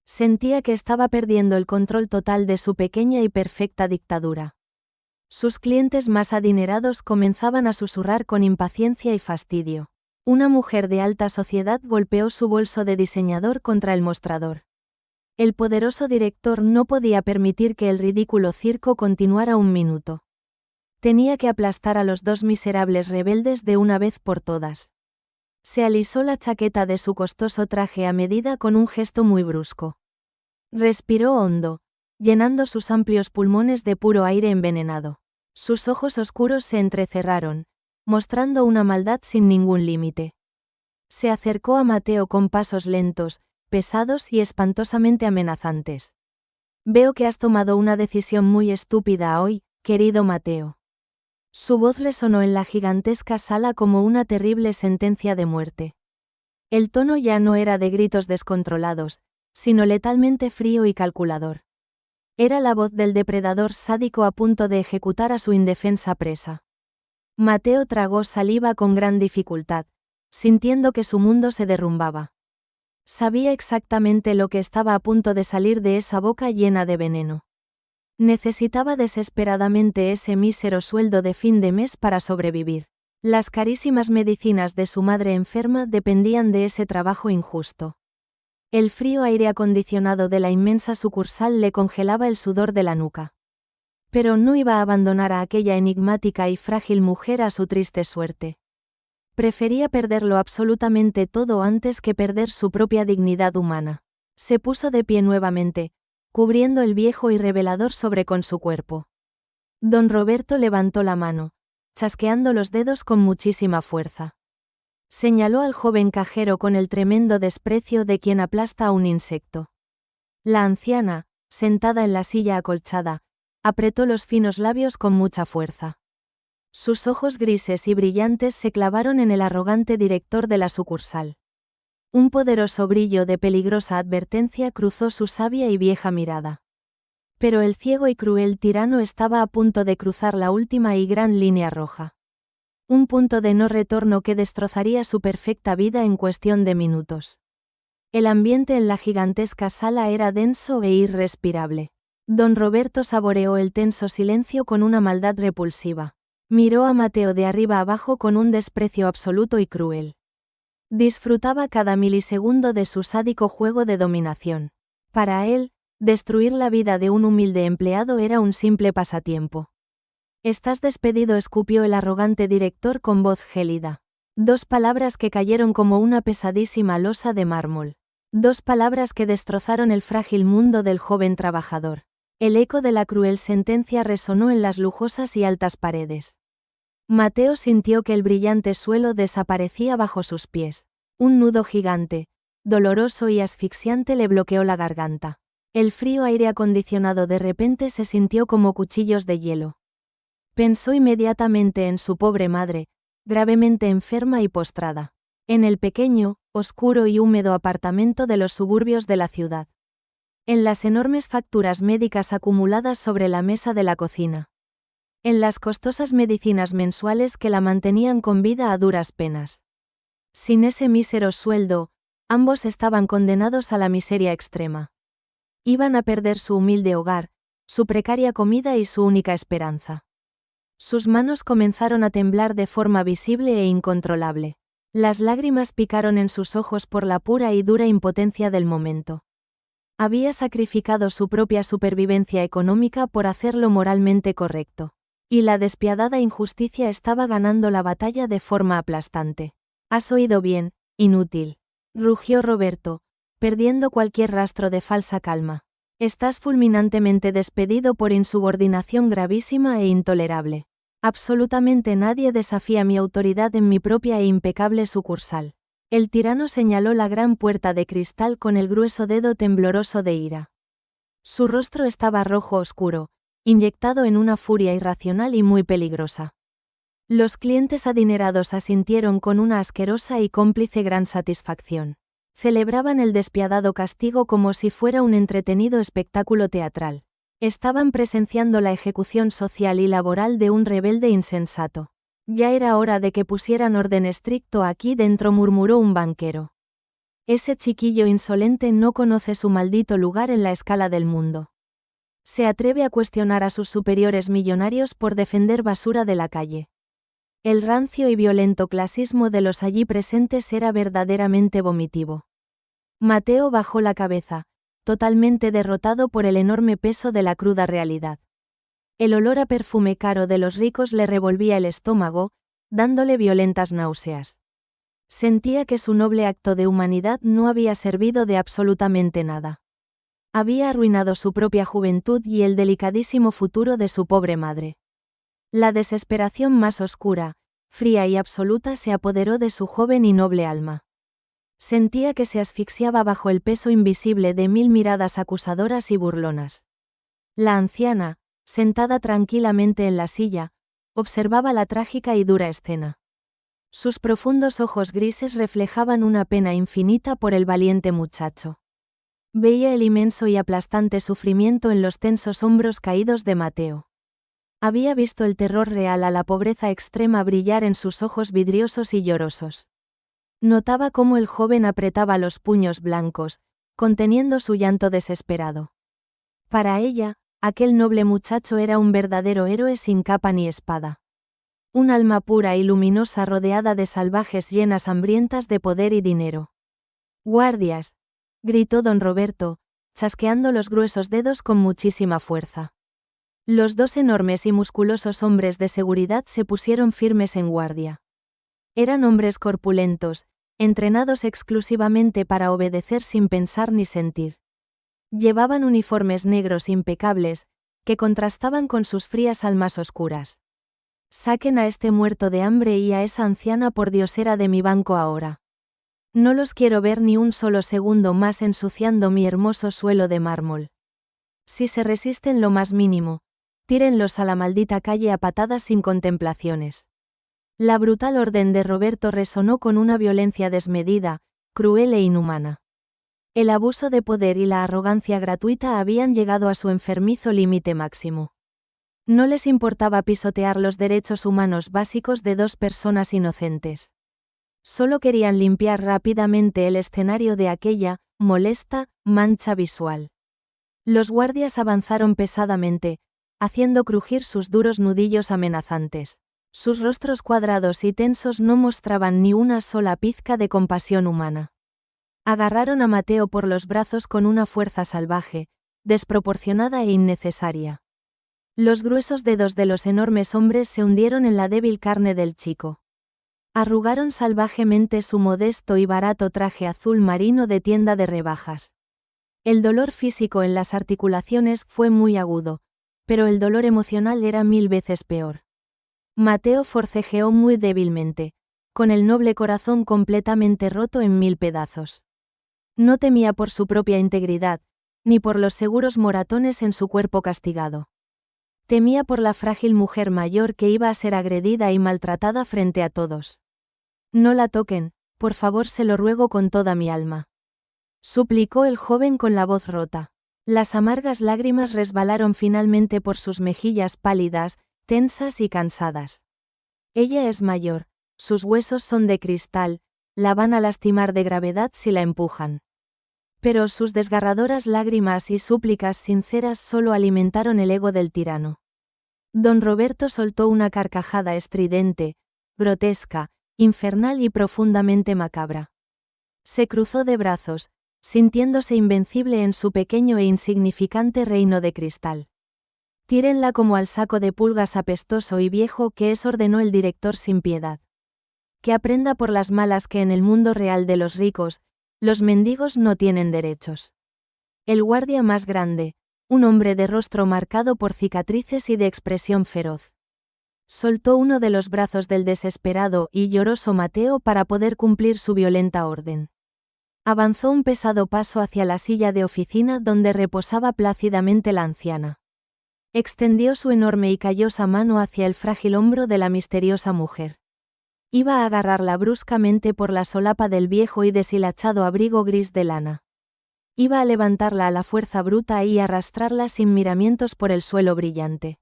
Sentía que estaba perdiendo el control total de su pequeña y perfecta dictadura. Sus clientes más adinerados comenzaban a susurrar con impaciencia y fastidio. Una mujer de alta sociedad golpeó su bolso de diseñador contra el mostrador. El poderoso director no podía permitir que el ridículo circo continuara un minuto. Tenía que aplastar a los dos miserables rebeldes de una vez por todas. Se alisó la chaqueta de su costoso traje a medida con un gesto muy brusco. Respiró hondo, llenando sus amplios pulmones de puro aire envenenado. Sus ojos oscuros se entrecerraron, mostrando una maldad sin ningún límite. Se acercó a Mateo con pasos lentos, pesados y espantosamente amenazantes. Veo que has tomado una decisión muy estúpida hoy, querido Mateo. Su voz resonó en la gigantesca sala como una terrible sentencia de muerte. El tono ya no era de gritos descontrolados, sino letalmente frío y calculador. Era la voz del depredador sádico a punto de ejecutar a su indefensa presa. Mateo tragó saliva con gran dificultad, sintiendo que su mundo se derrumbaba. Sabía exactamente lo que estaba a punto de salir de esa boca llena de veneno. Necesitaba desesperadamente ese mísero sueldo de fin de mes para sobrevivir. Las carísimas medicinas de su madre enferma dependían de ese trabajo injusto. El frío aire acondicionado de la inmensa sucursal le congelaba el sudor de la nuca. Pero no iba a abandonar a aquella enigmática y frágil mujer a su triste suerte. Prefería perderlo absolutamente todo antes que perder su propia dignidad humana. Se puso de pie nuevamente, cubriendo el viejo y revelador sobre con su cuerpo. Don Roberto levantó la mano, chasqueando los dedos con muchísima fuerza. Señaló al joven cajero con el tremendo desprecio de quien aplasta a un insecto. La anciana, sentada en la silla acolchada, apretó los finos labios con mucha fuerza. Sus ojos grises y brillantes se clavaron en el arrogante director de la sucursal. Un poderoso brillo de peligrosa advertencia cruzó su sabia y vieja mirada. Pero el ciego y cruel tirano estaba a punto de cruzar la última y gran línea roja. Un punto de no retorno que destrozaría su perfecta vida en cuestión de minutos. El ambiente en la gigantesca sala era denso e irrespirable. Don Roberto saboreó el tenso silencio con una maldad repulsiva. Miró a Mateo de arriba abajo con un desprecio absoluto y cruel. Disfrutaba cada milisegundo de su sádico juego de dominación. Para él, destruir la vida de un humilde empleado era un simple pasatiempo. «Estás despedido», escupió el arrogante director con voz gélida. 2 palabras que cayeron como una pesadísima losa de mármol. 2 palabras que destrozaron el frágil mundo del joven trabajador. El eco de la cruel sentencia resonó en las lujosas y altas paredes. Mateo sintió que el brillante suelo desaparecía bajo sus pies. Un nudo gigante, doloroso y asfixiante le bloqueó la garganta. El frío aire acondicionado de repente se sintió como cuchillos de hielo. Pensó inmediatamente en su pobre madre, gravemente enferma y postrada, en el pequeño, oscuro y húmedo apartamento de los suburbios de la ciudad. En las enormes facturas médicas acumuladas sobre la mesa de la cocina. En las costosas medicinas mensuales que la mantenían con vida a duras penas. Sin ese mísero sueldo, ambos estaban condenados a la miseria extrema. Iban a perder su humilde hogar, su precaria comida y su única esperanza. Sus manos comenzaron a temblar de forma visible e incontrolable. Las lágrimas picaron en sus ojos por la pura y dura impotencia del momento. Había sacrificado su propia supervivencia económica por hacerlo moralmente correcto. Y la despiadada injusticia estaba ganando la batalla de forma aplastante. «Has oído bien, inútil», rugió Roberto, perdiendo cualquier rastro de falsa calma. «Estás fulminantemente despedido por insubordinación gravísima e intolerable. Absolutamente nadie desafía mi autoridad en mi propia e impecable sucursal». El tirano señaló la gran puerta de cristal con el grueso dedo tembloroso de ira. Su rostro estaba rojo oscuro, inyectado en una furia irracional y muy peligrosa. Los clientes adinerados asintieron con una asquerosa y cómplice gran satisfacción. Celebraban el despiadado castigo como si fuera un entretenido espectáculo teatral. Estaban presenciando la ejecución social y laboral de un rebelde insensato. «Ya era hora de que pusieran orden estricto aquí dentro», murmuró un banquero. «Ese chiquillo insolente no conoce su maldito lugar en la escala del mundo. Se atreve a cuestionar a sus superiores millonarios por defender basura de la calle». El rancio y violento clasismo de los allí presentes era verdaderamente vomitivo. Mateo bajó la cabeza, totalmente derrotado por el enorme peso de la cruda realidad. El olor a perfume caro de los ricos le revolvía el estómago, dándole violentas náuseas. Sentía que su noble acto de humanidad no había servido de absolutamente nada. Había arruinado su propia juventud y el delicadísimo futuro de su pobre madre. La desesperación más oscura, fría y absoluta se apoderó de su joven y noble alma. Sentía que se asfixiaba bajo el peso invisible de 1000 miradas acusadoras y burlonas. La anciana, sentada tranquilamente en la silla, observaba la trágica y dura escena. Sus profundos ojos grises reflejaban una pena infinita por el valiente muchacho. Veía el inmenso y aplastante sufrimiento en los tensos hombros caídos de Mateo. Había visto el terror real a la pobreza extrema brillar en sus ojos vidriosos y llorosos. Notaba cómo el joven apretaba los puños blancos, conteniendo su llanto desesperado. Para ella, aquel noble muchacho era un verdadero héroe sin capa ni espada. Un alma pura y luminosa rodeada de salvajes llenas hambrientas de poder y dinero. «Guardias», gritó don Roberto, chasqueando los gruesos dedos con muchísima fuerza. Los dos enormes y musculosos hombres de seguridad se pusieron firmes en guardia. Eran hombres corpulentos, entrenados exclusivamente para obedecer sin pensar ni sentir. Llevaban uniformes negros impecables, que contrastaban con sus frías almas oscuras. «Saquen a este muerto de hambre y a esa anciana pordiosera de mi banco ahora. No los quiero ver ni un solo segundo más ensuciando mi hermoso suelo de mármol. Si se resisten lo más mínimo, tírenlos a la maldita calle a patadas sin contemplaciones». La brutal orden de Roberto resonó con una violencia desmedida, cruel e inhumana. El abuso de poder y la arrogancia gratuita habían llegado a su enfermizo límite máximo. No les importaba pisotear los derechos humanos básicos de dos personas inocentes. Solo querían limpiar rápidamente el escenario de aquella, molesta, mancha visual. Los guardias avanzaron pesadamente, haciendo crujir sus duros nudillos amenazantes. Sus rostros cuadrados y tensos no mostraban ni una sola pizca de compasión humana. Agarraron a Mateo por los brazos con una fuerza salvaje, desproporcionada e innecesaria. Los gruesos dedos de los enormes hombres se hundieron en la débil carne del chico. Arrugaron salvajemente su modesto y barato traje azul marino de tienda de rebajas. El dolor físico en las articulaciones fue muy agudo, pero el dolor emocional era 1000 veces peor. Mateo forcejeó muy débilmente, con el noble corazón completamente roto en 1000 pedazos. No temía por su propia integridad, ni por los seguros moratones en su cuerpo castigado. Temía por la frágil mujer mayor que iba a ser agredida y maltratada frente a todos. «No la toquen, por favor, se lo ruego con toda mi alma», suplicó el joven con la voz rota. Las amargas lágrimas resbalaron finalmente por sus mejillas pálidas, tensas y cansadas. Ella es mayor, sus huesos son de cristal, la van a lastimar de gravedad si la empujan. Pero sus desgarradoras lágrimas y súplicas sinceras solo alimentaron el ego del tirano. Don Roberto soltó una carcajada estridente, grotesca, infernal y profundamente macabra. Se cruzó de brazos, sintiéndose invencible en su pequeño e insignificante reino de cristal. «Tírenla como al saco de pulgas apestoso y viejo que es», ordenó el director sin piedad. «Que aprenda por las malas que en el mundo real de los ricos, los mendigos no tienen derechos». El guardia más grande, un hombre de rostro marcado por cicatrices y de expresión feroz, soltó uno de los brazos del desesperado y lloroso Mateo para poder cumplir su violenta orden. Avanzó un pesado paso hacia la silla de oficina donde reposaba plácidamente la anciana. Extendió su enorme y callosa mano hacia el frágil hombro de la misteriosa mujer. Iba a agarrarla bruscamente por la solapa del viejo y deshilachado abrigo gris de lana. Iba a levantarla a la fuerza bruta y arrastrarla sin miramientos por el suelo brillante.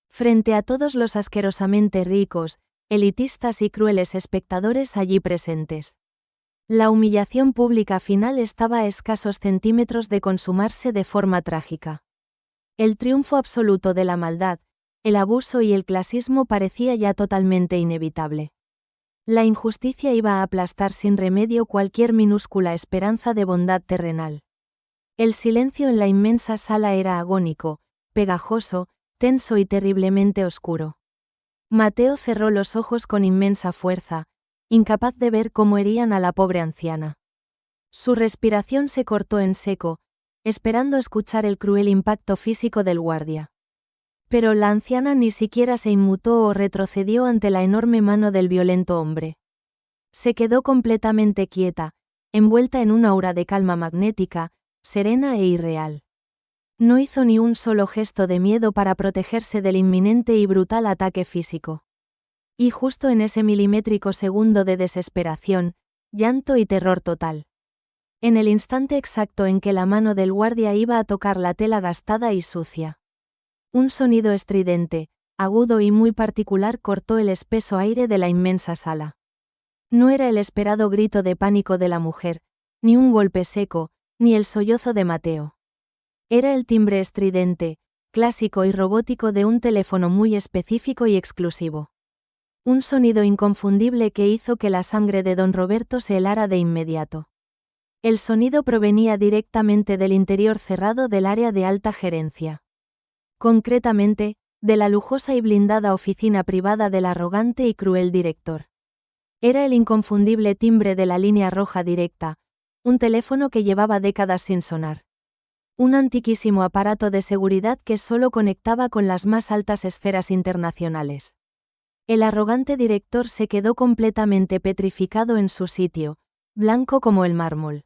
Frente a todos los asquerosamente ricos, elitistas y crueles espectadores allí presentes. La humillación pública final estaba a escasos centímetros de consumarse de forma trágica. El triunfo absoluto de la maldad, el abuso y el clasismo parecía ya totalmente inevitable. La injusticia iba a aplastar sin remedio cualquier minúscula esperanza de bondad terrenal. El silencio en la inmensa sala era agónico, pegajoso, tenso y terriblemente oscuro. Mateo cerró los ojos con inmensa fuerza, incapaz de ver cómo herían a la pobre anciana. Su respiración se cortó en seco, esperando escuchar el cruel impacto físico del guardia. Pero la anciana ni siquiera se inmutó o retrocedió ante la enorme mano del violento hombre. Se quedó completamente quieta, envuelta en una aura de calma magnética, serena e irreal. No hizo ni un solo gesto de miedo para protegerse del inminente y brutal ataque físico. Y justo en ese milimétrico segundo de desesperación, llanto y terror total. En el instante exacto en que la mano del guardia iba a tocar la tela gastada y sucia. Un sonido estridente, agudo y muy particular cortó el espeso aire de la inmensa sala. No era el esperado grito de pánico de la mujer, ni un golpe seco, ni el sollozo de Mateo. Era el timbre estridente, clásico y robótico de un teléfono muy específico y exclusivo. Un sonido inconfundible que hizo que la sangre de don Roberto se helara de inmediato. El sonido provenía directamente del interior cerrado del área de alta gerencia. Concretamente, de la lujosa y blindada oficina privada del arrogante y cruel director. Era el inconfundible timbre de la línea roja directa, un teléfono que llevaba décadas sin sonar. Un antiquísimo aparato de seguridad que solo conectaba con las más altas esferas internacionales. El arrogante director se quedó completamente petrificado en su sitio, blanco como el mármol.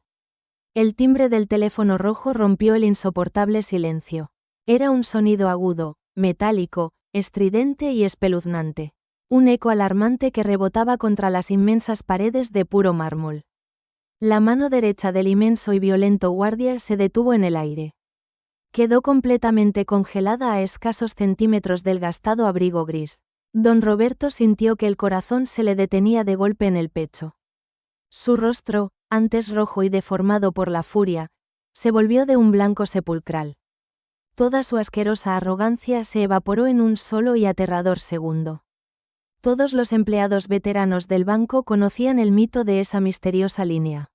El timbre del teléfono rojo rompió el insoportable silencio. Era un sonido agudo, metálico, estridente y espeluznante. Un eco alarmante que rebotaba contra las inmensas paredes de puro mármol. La mano derecha del inmenso y violento guardia se detuvo en el aire. Quedó completamente congelada a escasos centímetros del gastado abrigo gris. Don Roberto sintió que el corazón se le detenía de golpe en el pecho. Su rostro, antes rojo y deformado por la furia, se volvió de un blanco sepulcral. Toda su asquerosa arrogancia se evaporó en un solo y aterrador segundo. Todos los empleados veteranos del banco conocían el mito de esa misteriosa línea.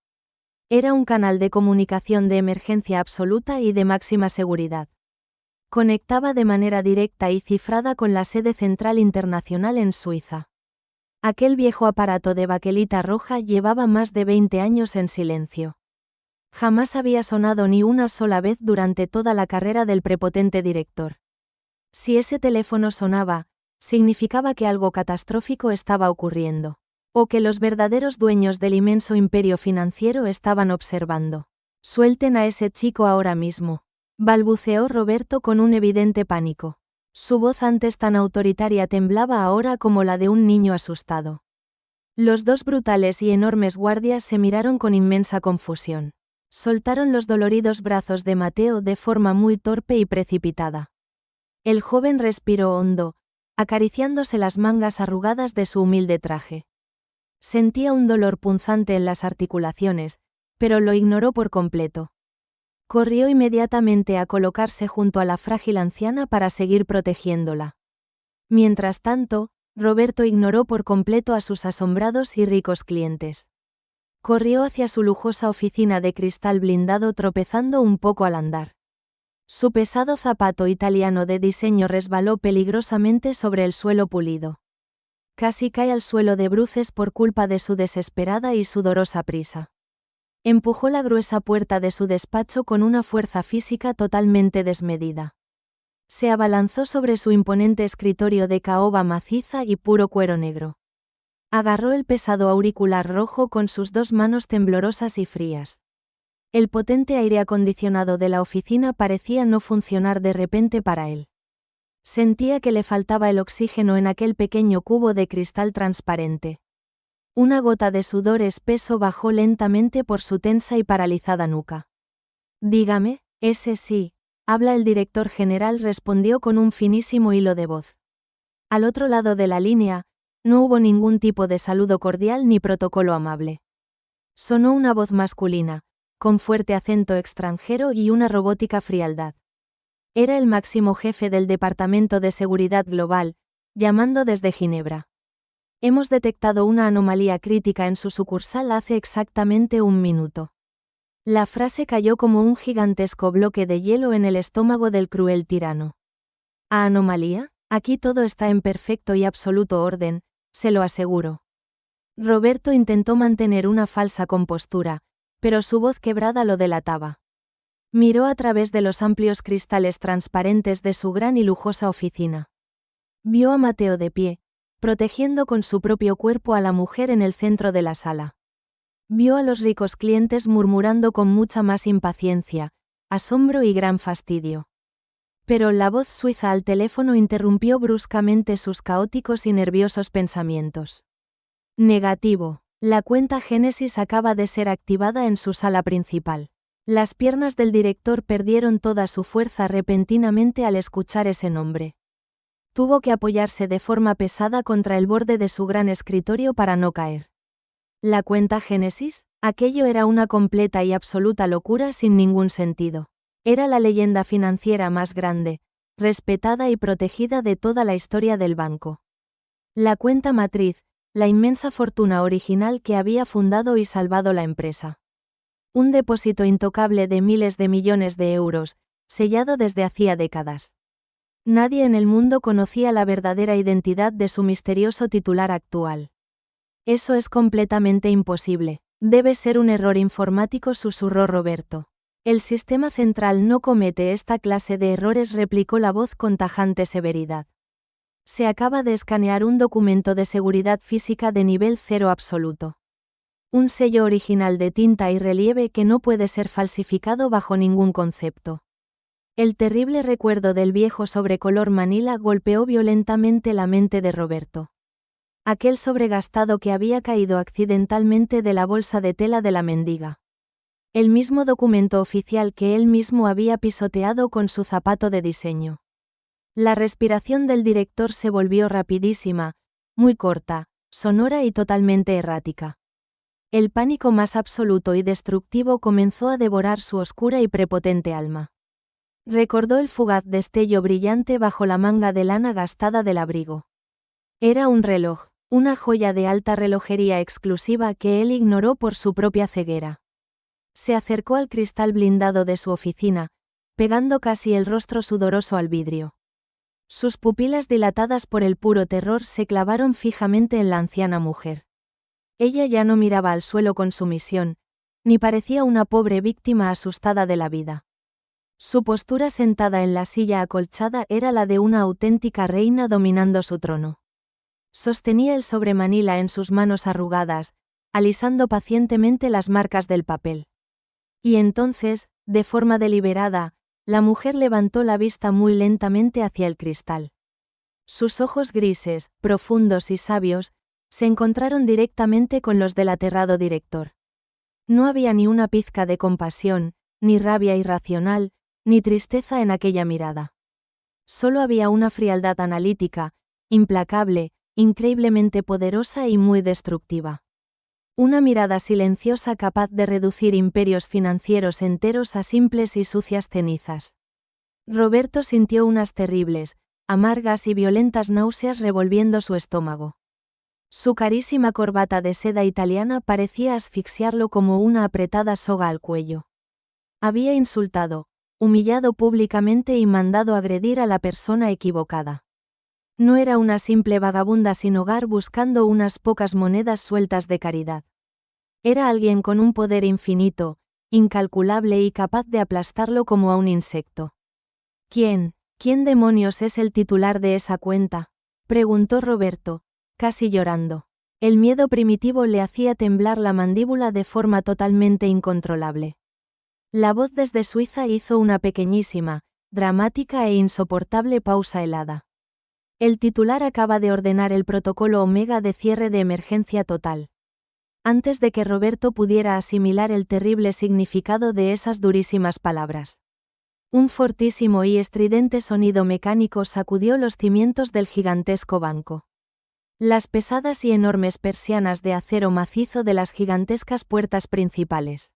Era un canal de comunicación de emergencia absoluta y de máxima seguridad. Conectaba de manera directa y cifrada con la sede central internacional en Suiza. Aquel viejo aparato de baquelita roja llevaba más de 20 años en silencio. Jamás había sonado ni una sola vez durante toda la carrera del prepotente director. Si ese teléfono sonaba, significaba que algo catastrófico estaba ocurriendo, o que los verdaderos dueños del inmenso imperio financiero estaban observando. «Suelten a ese chico ahora mismo», balbuceó Roberto con un evidente pánico. Su voz antes tan autoritaria temblaba ahora como la de un niño asustado. Los dos brutales y enormes guardias se miraron con inmensa confusión. Soltaron los doloridos brazos de Mateo de forma muy torpe y precipitada. El joven respiró hondo, acariciándose las mangas arrugadas de su humilde traje. Sentía un dolor punzante en las articulaciones, pero lo ignoró por completo. Corrió inmediatamente a colocarse junto a la frágil anciana para seguir protegiéndola. Mientras tanto, Roberto ignoró por completo a sus asombrados y ricos clientes. Corrió hacia su lujosa oficina de cristal blindado tropezando un poco al andar. Su pesado zapato italiano de diseño resbaló peligrosamente sobre el suelo pulido. Casi cae al suelo de bruces por culpa de su desesperada y sudorosa prisa. Empujó la gruesa puerta de su despacho con una fuerza física totalmente desmedida. Se abalanzó sobre su imponente escritorio de caoba maciza y puro cuero negro. Agarró el pesado auricular rojo con sus dos manos temblorosas y frías. El potente aire acondicionado de la oficina parecía no funcionar de repente para él. Sentía que le faltaba el oxígeno en aquel pequeño cubo de cristal transparente. Una gota de sudor espeso bajó lentamente por su tensa y paralizada nuca. «Dígame, ese sí», habla el director general, respondió con un finísimo hilo de voz. Al otro lado de la línea, no hubo ningún tipo de saludo cordial ni protocolo amable. Sonó una voz masculina, con fuerte acento extranjero y una robótica frialdad. Era el máximo jefe del Departamento de Seguridad Global, llamando desde Ginebra. Hemos detectado una anomalía crítica en su sucursal hace exactamente 1 minuto. La frase cayó como un gigantesco bloque de hielo en el estómago del cruel tirano. ¿A anomalía? Aquí todo está en perfecto y absoluto orden, se lo aseguro. Roberto intentó mantener una falsa compostura, pero su voz quebrada lo delataba. Miró a través de los amplios cristales transparentes de su gran y lujosa oficina. Vio a Mateo de pie, protegiendo con su propio cuerpo a la mujer en el centro de la sala. Vio a los ricos clientes murmurando con mucha más impaciencia, asombro y gran fastidio. Pero la voz suiza al teléfono interrumpió bruscamente sus caóticos y nerviosos pensamientos. Negativo. La cuenta Génesis acaba de ser activada en su sala principal. Las piernas del director perdieron toda su fuerza repentinamente al escuchar ese nombre. Tuvo que apoyarse de forma pesada contra el borde de su gran escritorio para no caer. ¿La cuenta Génesis? Aquello era una completa y absoluta locura sin ningún sentido. Era la leyenda financiera más grande, respetada y protegida de toda la historia del banco. La cuenta matriz, la inmensa fortuna original que había fundado y salvado la empresa. Un depósito intocable de miles de millones de euros, sellado desde hacía décadas. Nadie en el mundo conocía la verdadera identidad de su misterioso titular actual. Eso es completamente imposible. Debe ser un error informático, susurró Roberto. El sistema central no comete esta clase de errores, replicó la voz con tajante severidad. Se acaba de escanear un documento de seguridad física de nivel 0 absoluto. Un sello original de tinta y relieve que no puede ser falsificado bajo ningún concepto. El terrible recuerdo del viejo sobre color manila golpeó violentamente la mente de Roberto. Aquel sobregastado que había caído accidentalmente de la bolsa de tela de la mendiga. El mismo documento oficial que él mismo había pisoteado con su zapato de diseño. La respiración del director se volvió rapidísima, muy corta, sonora y totalmente errática. El pánico más absoluto y destructivo comenzó a devorar su oscura y prepotente alma. Recordó el fugaz destello brillante bajo la manga de lana gastada del abrigo. Era un reloj, una joya de alta relojería exclusiva que él ignoró por su propia ceguera. Se acercó al cristal blindado de su oficina, pegando casi el rostro sudoroso al vidrio. Sus pupilas dilatadas por el puro terror se clavaron fijamente en la anciana mujer. Ella ya no miraba al suelo con sumisión, ni parecía una pobre víctima asustada de la vida. Su postura sentada en la silla acolchada era la de una auténtica reina dominando su trono. Sostenía el sobre manila en sus manos arrugadas, alisando pacientemente las marcas del papel. Y entonces, de forma deliberada, la mujer levantó la vista muy lentamente hacia el cristal. Sus ojos grises, profundos y sabios, se encontraron directamente con los del aterrado director. No había ni una pizca de compasión, ni rabia irracional, ni tristeza en aquella mirada. Solo había una frialdad analítica, implacable, increíblemente poderosa y muy destructiva. Una mirada silenciosa capaz de reducir imperios financieros enteros a simples y sucias cenizas. Roberto sintió unas terribles, amargas y violentas náuseas revolviendo su estómago. Su carísima corbata de seda italiana parecía asfixiarlo como una apretada soga al cuello. Había insultado, humillado públicamente y mandado agredir a la persona equivocada. No era una simple vagabunda sin hogar buscando unas pocas monedas sueltas de caridad. Era alguien con un poder infinito, incalculable y capaz de aplastarlo como a un insecto. ¿Quién demonios es el titular de esa cuenta?, preguntó Roberto, casi llorando. El miedo primitivo le hacía temblar la mandíbula de forma totalmente incontrolable. La voz desde Suiza hizo una pequeñísima, dramática e insoportable pausa helada. El titular acaba de ordenar el protocolo Omega de cierre de emergencia total. Antes de que Roberto pudiera asimilar el terrible significado de esas durísimas palabras. Un fortísimo y estridente sonido mecánico sacudió los cimientos del gigantesco banco. Las pesadas y enormes persianas de acero macizo de las gigantescas puertas principales.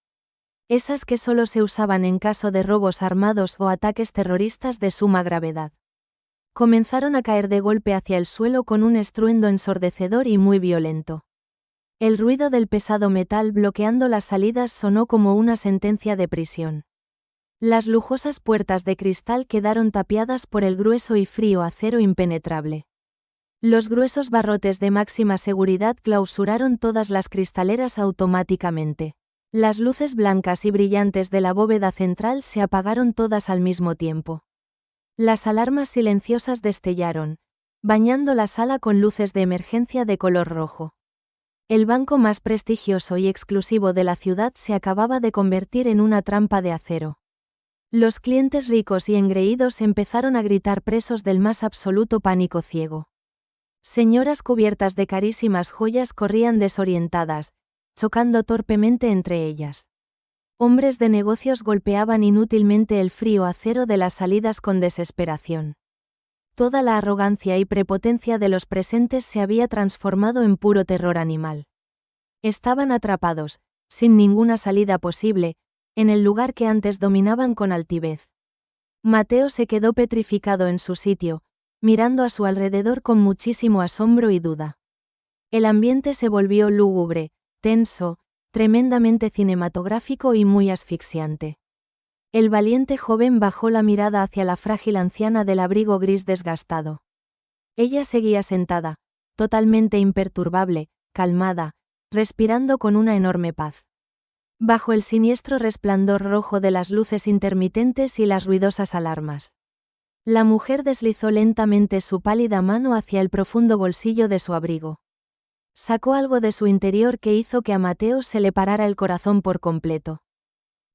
Esas que solo se usaban en caso de robos armados o ataques terroristas de suma gravedad. Comenzaron a caer de golpe hacia el suelo con un estruendo ensordecedor y muy violento. El ruido del pesado metal bloqueando las salidas sonó como una sentencia de prisión. Las lujosas puertas de cristal quedaron tapiadas por el grueso y frío acero impenetrable. Los gruesos barrotes de máxima seguridad clausuraron todas las cristaleras automáticamente. Las luces blancas y brillantes de la bóveda central se apagaron todas al mismo tiempo. Las alarmas silenciosas destellaron, bañando la sala con luces de emergencia de color rojo. El banco más prestigioso y exclusivo de la ciudad se acababa de convertir en una trampa de acero. Los clientes ricos y engreídos empezaron a gritar presos del más absoluto pánico ciego. Señoras cubiertas de carísimas joyas corrían desorientadas, chocando torpemente entre ellas. Hombres de negocios golpeaban inútilmente el frío acero de las salidas con desesperación. Toda la arrogancia y prepotencia de los presentes se había transformado en puro terror animal. Estaban atrapados, sin ninguna salida posible, en el lugar que antes dominaban con altivez. Mateo se quedó petrificado en su sitio, mirando a su alrededor con muchísimo asombro y duda. El ambiente se volvió lúgubre, tenso, tremendamente cinematográfico y muy asfixiante. El valiente joven bajó la mirada hacia la frágil anciana del abrigo gris desgastado. Ella seguía sentada, totalmente imperturbable, calmada, respirando con una enorme paz. Bajo el siniestro resplandor rojo de las luces intermitentes y las ruidosas alarmas. La mujer deslizó lentamente su pálida mano hacia el profundo bolsillo de su abrigo. Sacó algo de su interior que hizo que a Mateo se le parara el corazón por completo.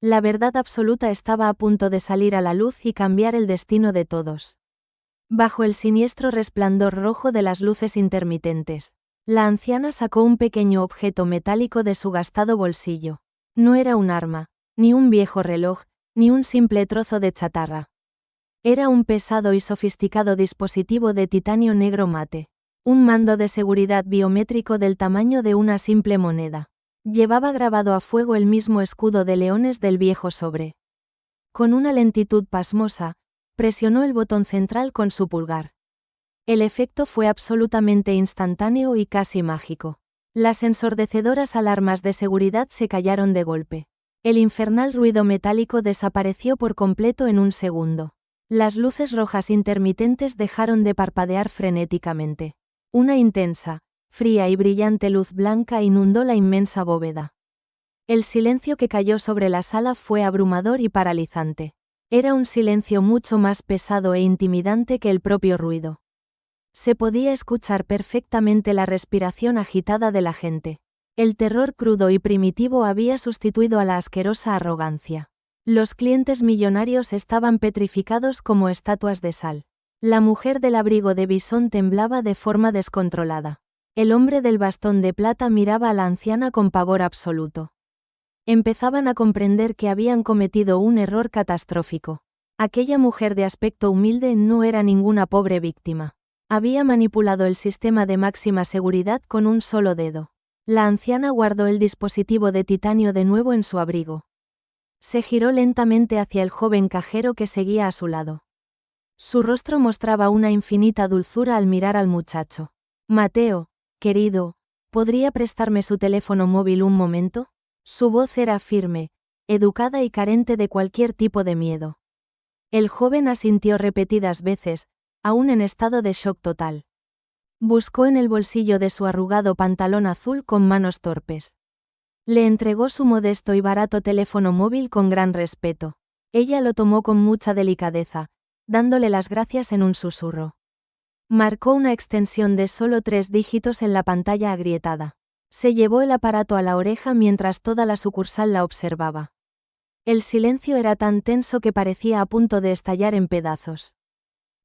La verdad absoluta estaba a punto de salir a la luz y cambiar el destino de todos. Bajo el siniestro resplandor rojo de las luces intermitentes, la anciana sacó un pequeño objeto metálico de su gastado bolsillo. No era un arma, ni un viejo reloj, ni un simple trozo de chatarra. Era un pesado y sofisticado dispositivo de titanio negro mate. Un mando de seguridad biométrico del tamaño de una simple moneda. Llevaba grabado a fuego el mismo escudo de leones del viejo sobre. Con una lentitud pasmosa, presionó el botón central con su pulgar. El efecto fue absolutamente instantáneo y casi mágico. Las ensordecedoras alarmas de seguridad se callaron de golpe. El infernal ruido metálico desapareció por completo en un segundo. Las luces rojas intermitentes dejaron de parpadear frenéticamente. Una intensa, fría y brillante luz blanca inundó la inmensa bóveda. El silencio que cayó sobre la sala fue abrumador y paralizante. Era un silencio mucho más pesado e intimidante que el propio ruido. Se podía escuchar perfectamente la respiración agitada de la gente. El terror crudo y primitivo había sustituido a la asquerosa arrogancia. Los clientes millonarios estaban petrificados como estatuas de sal. La mujer del abrigo de bisón temblaba de forma descontrolada. El hombre del bastón de plata miraba a la anciana con pavor absoluto. Empezaban a comprender que habían cometido un error catastrófico. Aquella mujer de aspecto humilde no era ninguna pobre víctima. Había manipulado el sistema de máxima seguridad con un solo dedo. La anciana guardó el dispositivo de titanio de nuevo en su abrigo. Se giró lentamente hacia el joven cajero que seguía a su lado. Su rostro mostraba una infinita dulzura al mirar al muchacho. Mateo, querido, ¿podría prestarme su teléfono móvil un momento? Su voz era firme, educada y carente de cualquier tipo de miedo. El joven asintió repetidas veces, aún en estado de shock total. Buscó en el bolsillo de su arrugado pantalón azul con manos torpes. Le entregó su modesto y barato teléfono móvil con gran respeto. Ella lo tomó con mucha delicadeza, dándole las gracias en un susurro. Marcó una extensión de solo 3 dígitos en la pantalla agrietada. Se llevó el aparato a la oreja mientras toda la sucursal la observaba. El silencio era tan tenso que parecía a punto de estallar en pedazos.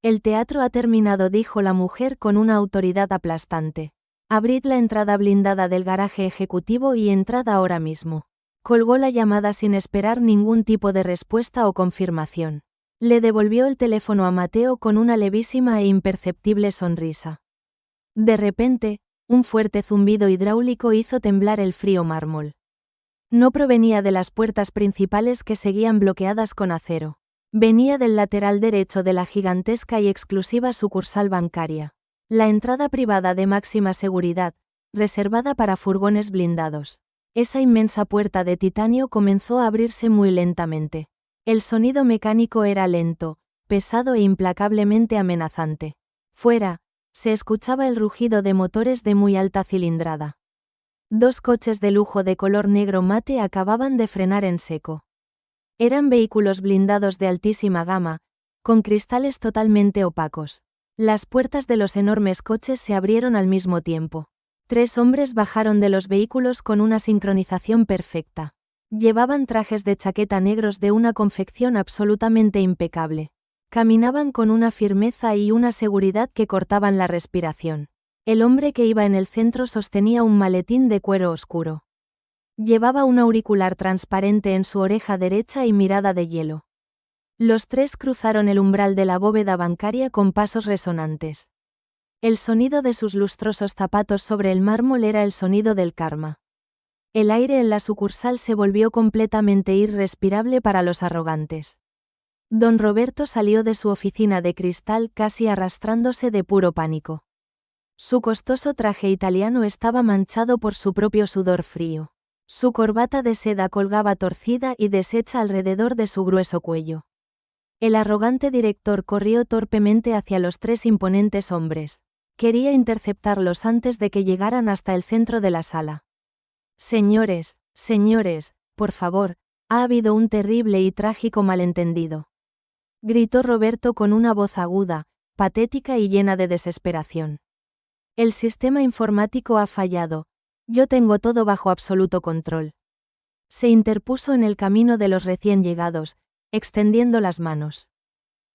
El teatro ha terminado, dijo la mujer con una autoridad aplastante. Abrid la entrada blindada del garaje ejecutivo y entrad ahora mismo. Colgó la llamada sin esperar ningún tipo de respuesta o confirmación. Le devolvió el teléfono a Mateo con una levísima e imperceptible sonrisa. De repente, un fuerte zumbido hidráulico hizo temblar el frío mármol. No provenía de las puertas principales que seguían bloqueadas con acero. Venía del lateral derecho de la gigantesca y exclusiva sucursal bancaria. La entrada privada de máxima seguridad, reservada para furgones blindados. Esa inmensa puerta de titanio comenzó a abrirse muy lentamente. El sonido mecánico era lento, pesado e implacablemente amenazante. Fuera, se escuchaba el rugido de motores de muy alta cilindrada. 2 coches de lujo de color negro mate acababan de frenar en seco. Eran vehículos blindados de altísima gama, con cristales totalmente opacos. Las puertas de los enormes coches se abrieron al mismo tiempo. 3 hombres bajaron de los vehículos con una sincronización perfecta. Llevaban trajes de chaqueta negros de una confección absolutamente impecable. Caminaban con una firmeza y una seguridad que cortaban la respiración. El hombre que iba en el centro sostenía un maletín de cuero oscuro. Llevaba un auricular transparente en su oreja derecha y mirada de hielo. Los tres cruzaron el umbral de la bóveda bancaria con pasos resonantes. El sonido de sus lustrosos zapatos sobre el mármol era el sonido del karma. El aire en la sucursal se volvió completamente irrespirable para los arrogantes. Don Roberto salió de su oficina de cristal casi arrastrándose de puro pánico. Su costoso traje italiano estaba manchado por su propio sudor frío. Su corbata de seda colgaba torcida y deshecha alrededor de su grueso cuello. El arrogante director corrió torpemente hacia los tres imponentes hombres. Quería interceptarlos antes de que llegaran hasta el centro de la sala. Señores, por favor, ha habido un terrible y trágico malentendido. Gritó Roberto con una voz aguda, patética y llena de desesperación. El sistema informático ha fallado. Yo tengo todo bajo absoluto control. Se interpuso en el camino de los recién llegados, extendiendo las manos.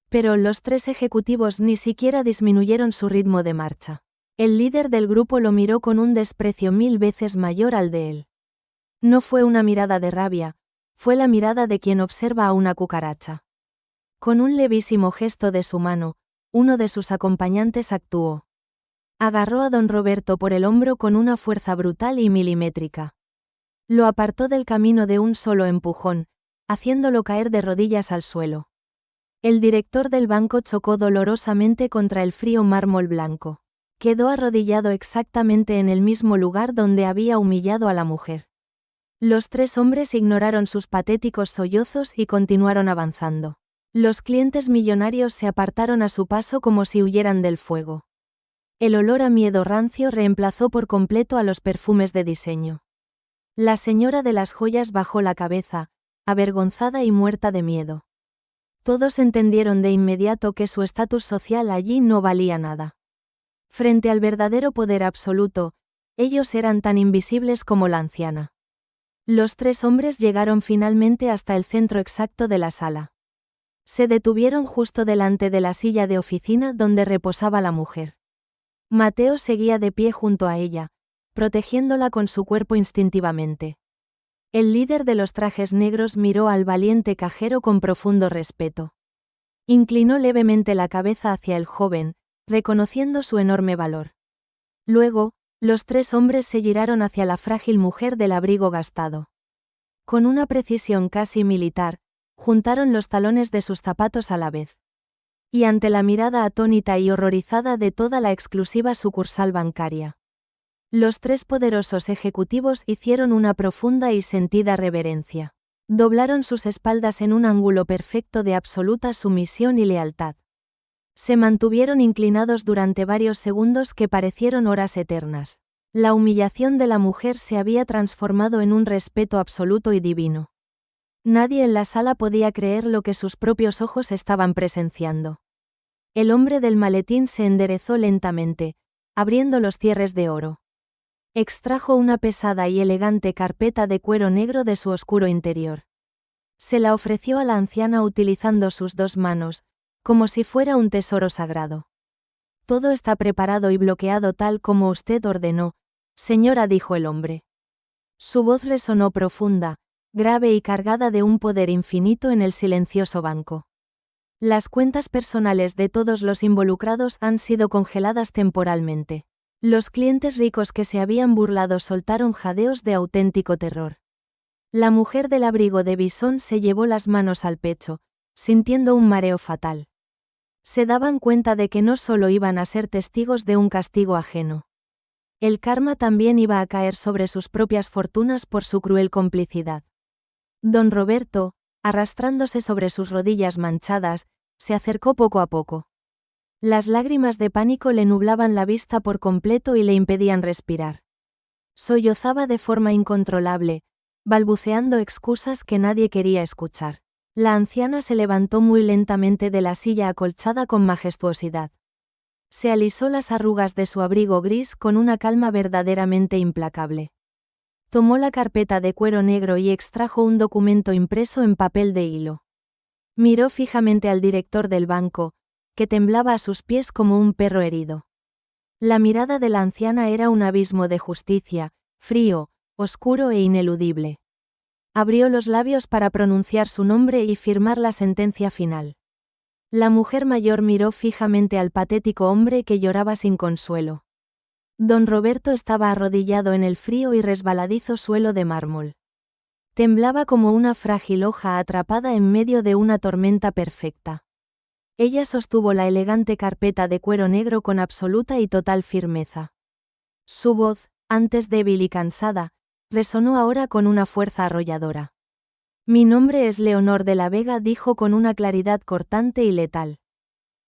Pero los tres ejecutivos ni siquiera disminuyeron su ritmo de marcha. El líder del grupo lo miró con un desprecio 1000 veces mayor al de él. No fue una mirada de rabia, fue la mirada de quien observa a una cucaracha. Con un levísimo gesto de su mano, uno de sus acompañantes actuó. Agarró a don Roberto por el hombro con una fuerza brutal y milimétrica. Lo apartó del camino de un solo empujón, haciéndolo caer de rodillas al suelo. El director del banco chocó dolorosamente contra el frío mármol blanco. Quedó arrodillado exactamente en el mismo lugar donde había humillado a la mujer. Los tres hombres ignoraron sus patéticos sollozos y continuaron avanzando. Los clientes millonarios se apartaron a su paso como si huyeran del fuego. El olor a miedo rancio reemplazó por completo a los perfumes de diseño. La señora de las joyas bajó la cabeza, avergonzada y muerta de miedo. Todos entendieron de inmediato que su estatus social allí no valía nada. Frente al verdadero poder absoluto, ellos eran tan invisibles como la anciana. Los tres hombres llegaron finalmente hasta el centro exacto de la sala. Se detuvieron justo delante de la silla de oficina donde reposaba la mujer. Mateo seguía de pie junto a ella, protegiéndola con su cuerpo instintivamente. El líder de los trajes negros miró al valiente cajero con profundo respeto. Inclinó levemente la cabeza hacia el joven, reconociendo su enorme valor. Luego, los tres hombres se giraron hacia la frágil mujer del abrigo gastado. Con una precisión casi militar, juntaron los talones de sus zapatos a la vez. Y ante la mirada atónita y horrorizada de toda la exclusiva sucursal bancaria, los tres poderosos ejecutivos hicieron una profunda y sentida reverencia. Doblaron sus espaldas en un ángulo perfecto de absoluta sumisión y lealtad. Se mantuvieron inclinados durante varios segundos que parecieron horas eternas. La humillación de la mujer se había transformado en un respeto absoluto y divino. Nadie en la sala podía creer lo que sus propios ojos estaban presenciando. El hombre del maletín se enderezó lentamente, abriendo los cierres de oro. Extrajo una pesada y elegante carpeta de cuero negro de su oscuro interior. Se la ofreció a la anciana utilizando sus dos manos, como si fuera un tesoro sagrado. Todo está preparado y bloqueado tal como usted ordenó, señora, dijo el hombre. Su voz resonó profunda, grave y cargada de un poder infinito en el silencioso banco. Las cuentas personales de todos los involucrados han sido congeladas temporalmente. Los clientes ricos que se habían burlado soltaron jadeos de auténtico terror. La mujer del abrigo de bisón se llevó las manos al pecho, sintiendo un mareo fatal. Se daban cuenta de que no solo iban a ser testigos de un castigo ajeno. El karma también iba a caer sobre sus propias fortunas por su cruel complicidad. Don Roberto, arrastrándose sobre sus rodillas manchadas, se acercó poco a poco. Las lágrimas de pánico le nublaban la vista por completo y le impedían respirar. Sollozaba de forma incontrolable, balbuceando excusas que nadie quería escuchar. La anciana se levantó muy lentamente de la silla acolchada con majestuosidad. Se alisó las arrugas de su abrigo gris con una calma verdaderamente implacable. Tomó la carpeta de cuero negro y extrajo un documento impreso en papel de hilo. Miró fijamente al director del banco, que temblaba a sus pies como un perro herido. La mirada de la anciana era un abismo de justicia, frío, oscuro e ineludible. Abrió los labios para pronunciar su nombre y firmar la sentencia final. La mujer mayor miró fijamente al patético hombre que lloraba sin consuelo. Don Roberto estaba arrodillado en el frío y resbaladizo suelo de mármol. Temblaba como una frágil hoja atrapada en medio de una tormenta perfecta. Ella sostuvo la elegante carpeta de cuero negro con absoluta y total firmeza. Su voz, antes débil y cansada, resonó ahora con una fuerza arrolladora. Mi nombre es Leonor de la Vega, dijo con una claridad cortante y letal.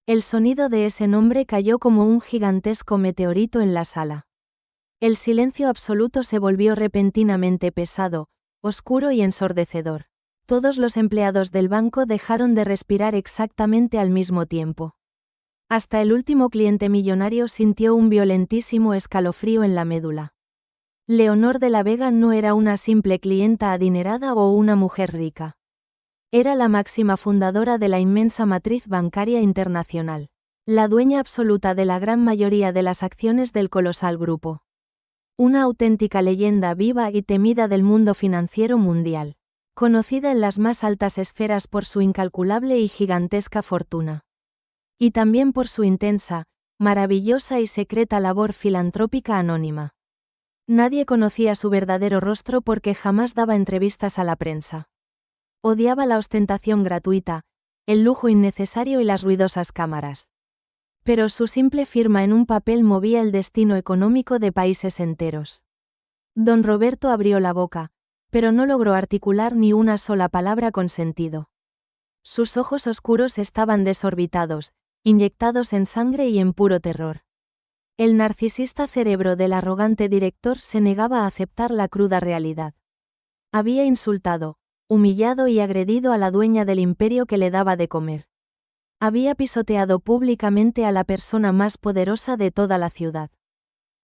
El sonido de ese nombre cayó como un gigantesco meteorito en la sala. El silencio absoluto se volvió repentinamente pesado, oscuro y ensordecedor. Todos los empleados del banco dejaron de respirar exactamente al mismo tiempo. Hasta el último cliente millonario sintió un violentísimo escalofrío en la médula. Leonor de la Vega no era una simple clienta adinerada o una mujer rica. Era la máxima fundadora de la inmensa matriz bancaria internacional, la dueña absoluta de la gran mayoría de las acciones del colosal grupo. Una auténtica leyenda viva y temida del mundo financiero mundial, conocida en las más altas esferas por su incalculable y gigantesca fortuna. Y también por su intensa, maravillosa y secreta labor filantrópica anónima. Nadie conocía su verdadero rostro porque jamás daba entrevistas a la prensa. Odiaba la ostentación gratuita, el lujo innecesario y las ruidosas cámaras. Pero su simple firma en un papel movía el destino económico de países enteros. Don Roberto abrió la boca, pero no logró articular ni una sola palabra con sentido. Sus ojos oscuros estaban desorbitados, inyectados en sangre y en puro terror. El narcisista cerebro del arrogante director se negaba a aceptar la cruda realidad. Había insultado, humillado y agredido a la dueña del imperio que le daba de comer. Había pisoteado públicamente a la persona más poderosa de toda la ciudad.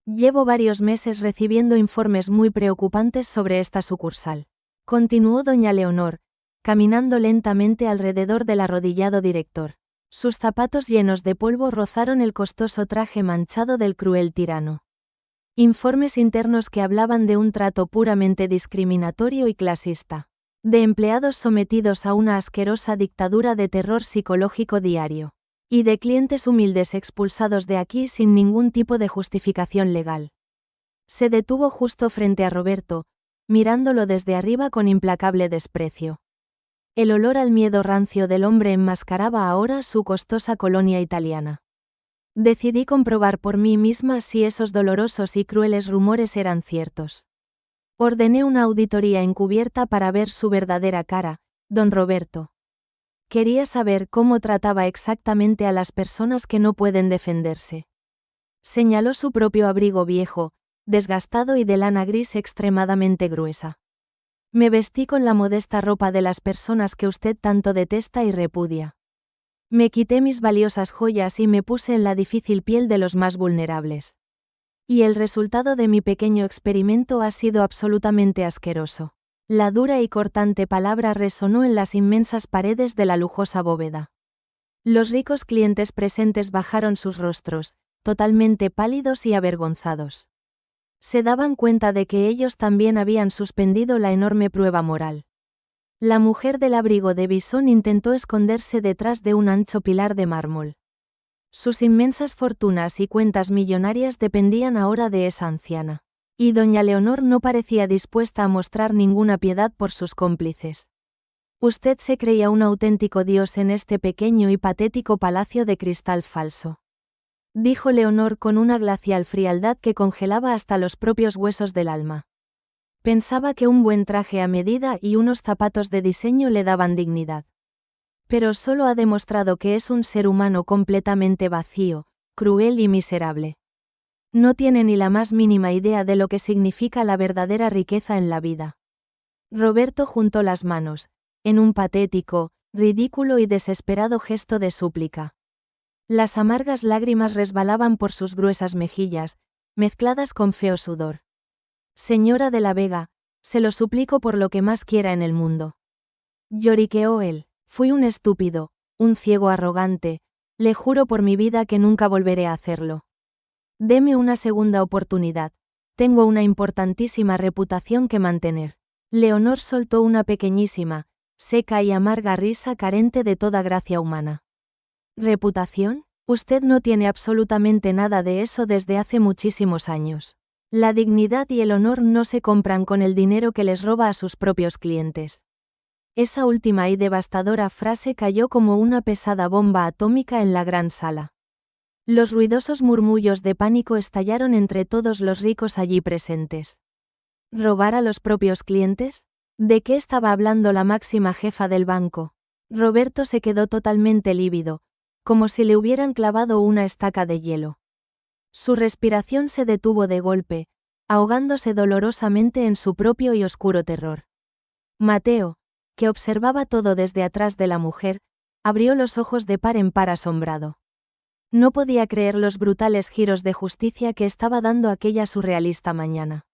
Llevo varios meses recibiendo informes muy preocupantes sobre esta sucursal, continuó doña Leonor, caminando lentamente alrededor del arrodillado director. Sus zapatos llenos de polvo rozaron el costoso traje manchado del cruel tirano. Informes internos que hablaban de un trato puramente discriminatorio y clasista. De empleados sometidos a una asquerosa dictadura de terror psicológico diario. Y de clientes humildes expulsados de aquí sin ningún tipo de justificación legal. Se detuvo justo frente a Roberto, mirándolo desde arriba con implacable desprecio. El olor al miedo rancio del hombre enmascaraba ahora su costosa colonia italiana. Decidí comprobar por mí misma si esos dolorosos y crueles rumores eran ciertos. Ordené una auditoría encubierta para ver su verdadera cara, don Roberto. Quería saber cómo trataba exactamente a las personas que no pueden defenderse. Señaló su propio abrigo viejo, desgastado y de lana gris extremadamente gruesa. Me vestí con la modesta ropa de las personas que usted tanto detesta y repudia. Me quité mis valiosas joyas y me puse en la difícil piel de los más vulnerables. Y el resultado de mi pequeño experimento ha sido absolutamente asqueroso. La dura y cortante palabra resonó en las inmensas paredes de la lujosa bóveda. Los ricos clientes presentes bajaron sus rostros, totalmente pálidos y avergonzados. Se daban cuenta de que ellos también habían suspendido la enorme prueba moral. La mujer del abrigo de bisón intentó esconderse detrás de un ancho pilar de mármol. Sus inmensas fortunas y cuentas millonarias dependían ahora de esa anciana. Y doña Leonor no parecía dispuesta a mostrar ninguna piedad por sus cómplices. Usted se creía un auténtico dios en este pequeño y patético palacio de cristal falso. Dijo Leonor con una glacial frialdad que congelaba hasta los propios huesos del alma. Pensaba que un buen traje a medida y unos zapatos de diseño le daban dignidad. Pero solo ha demostrado que es un ser humano completamente vacío, cruel y miserable. No tiene ni la más mínima idea de lo que significa la verdadera riqueza en la vida. Roberto juntó las manos, en un patético, ridículo y desesperado gesto de súplica. Las amargas lágrimas resbalaban por sus gruesas mejillas, mezcladas con feo sudor. Señora de la Vega, se lo suplico por lo que más quiera en el mundo. Lloriqueó él. Fui un estúpido, un ciego arrogante, le juro por mi vida que nunca volveré a hacerlo. Deme una segunda oportunidad. Tengo una importantísima reputación que mantener. Leonor soltó una pequeñísima, seca y amarga risa carente de toda gracia humana. ¿Reputación? Usted no tiene absolutamente nada de eso desde hace muchísimos años. La dignidad y el honor no se compran con el dinero que les roba a sus propios clientes. Esa última y devastadora frase cayó como una pesada bomba atómica en la gran sala. Los ruidosos murmullos de pánico estallaron entre todos los ricos allí presentes. ¿Robar a los propios clientes? ¿De qué estaba hablando la máxima jefa del banco? Roberto se quedó totalmente lívido, como si le hubieran clavado una estaca de hielo. Su respiración se detuvo de golpe, ahogándose dolorosamente en su propio y oscuro terror. Mateo, que observaba todo desde atrás de la mujer, abrió los ojos de par en par asombrado. No podía creer los brutales giros de justicia que estaba dando aquella surrealista mañana.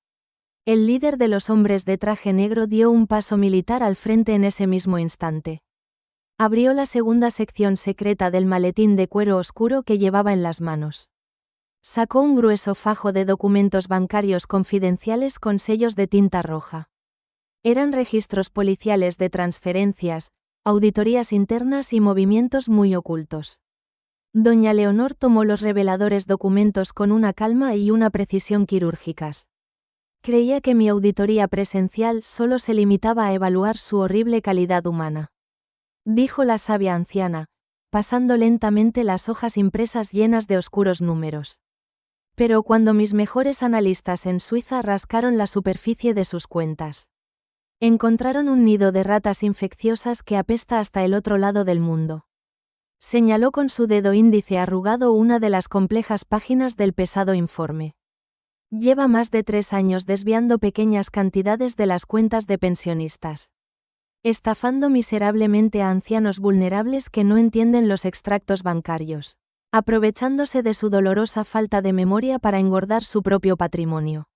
El líder de los hombres de traje negro dio un paso militar al frente en ese mismo instante. Abrió la segunda sección secreta del maletín de cuero oscuro que llevaba en las manos. Sacó un grueso fajo de documentos bancarios confidenciales con sellos de tinta roja. Eran registros policiales de transferencias, auditorías internas y movimientos muy ocultos. Doña Leonor tomó los reveladores documentos con una calma y una precisión quirúrgicas. Creía que mi auditoría presencial solo se limitaba a evaluar su horrible calidad humana. Dijo la sabia anciana, pasando lentamente las hojas impresas llenas de oscuros números. Pero cuando mis mejores analistas en Suiza rascaron la superficie de sus cuentas, encontraron un nido de ratas infecciosas que apesta hasta el otro lado del mundo. Señaló con su dedo índice arrugado una de las complejas páginas del pesado informe. Lleva más de 3 años desviando pequeñas cantidades de las cuentas de pensionistas, estafando miserablemente a ancianos vulnerables que no entienden los extractos bancarios, aprovechándose de su dolorosa falta de memoria para engordar su propio patrimonio.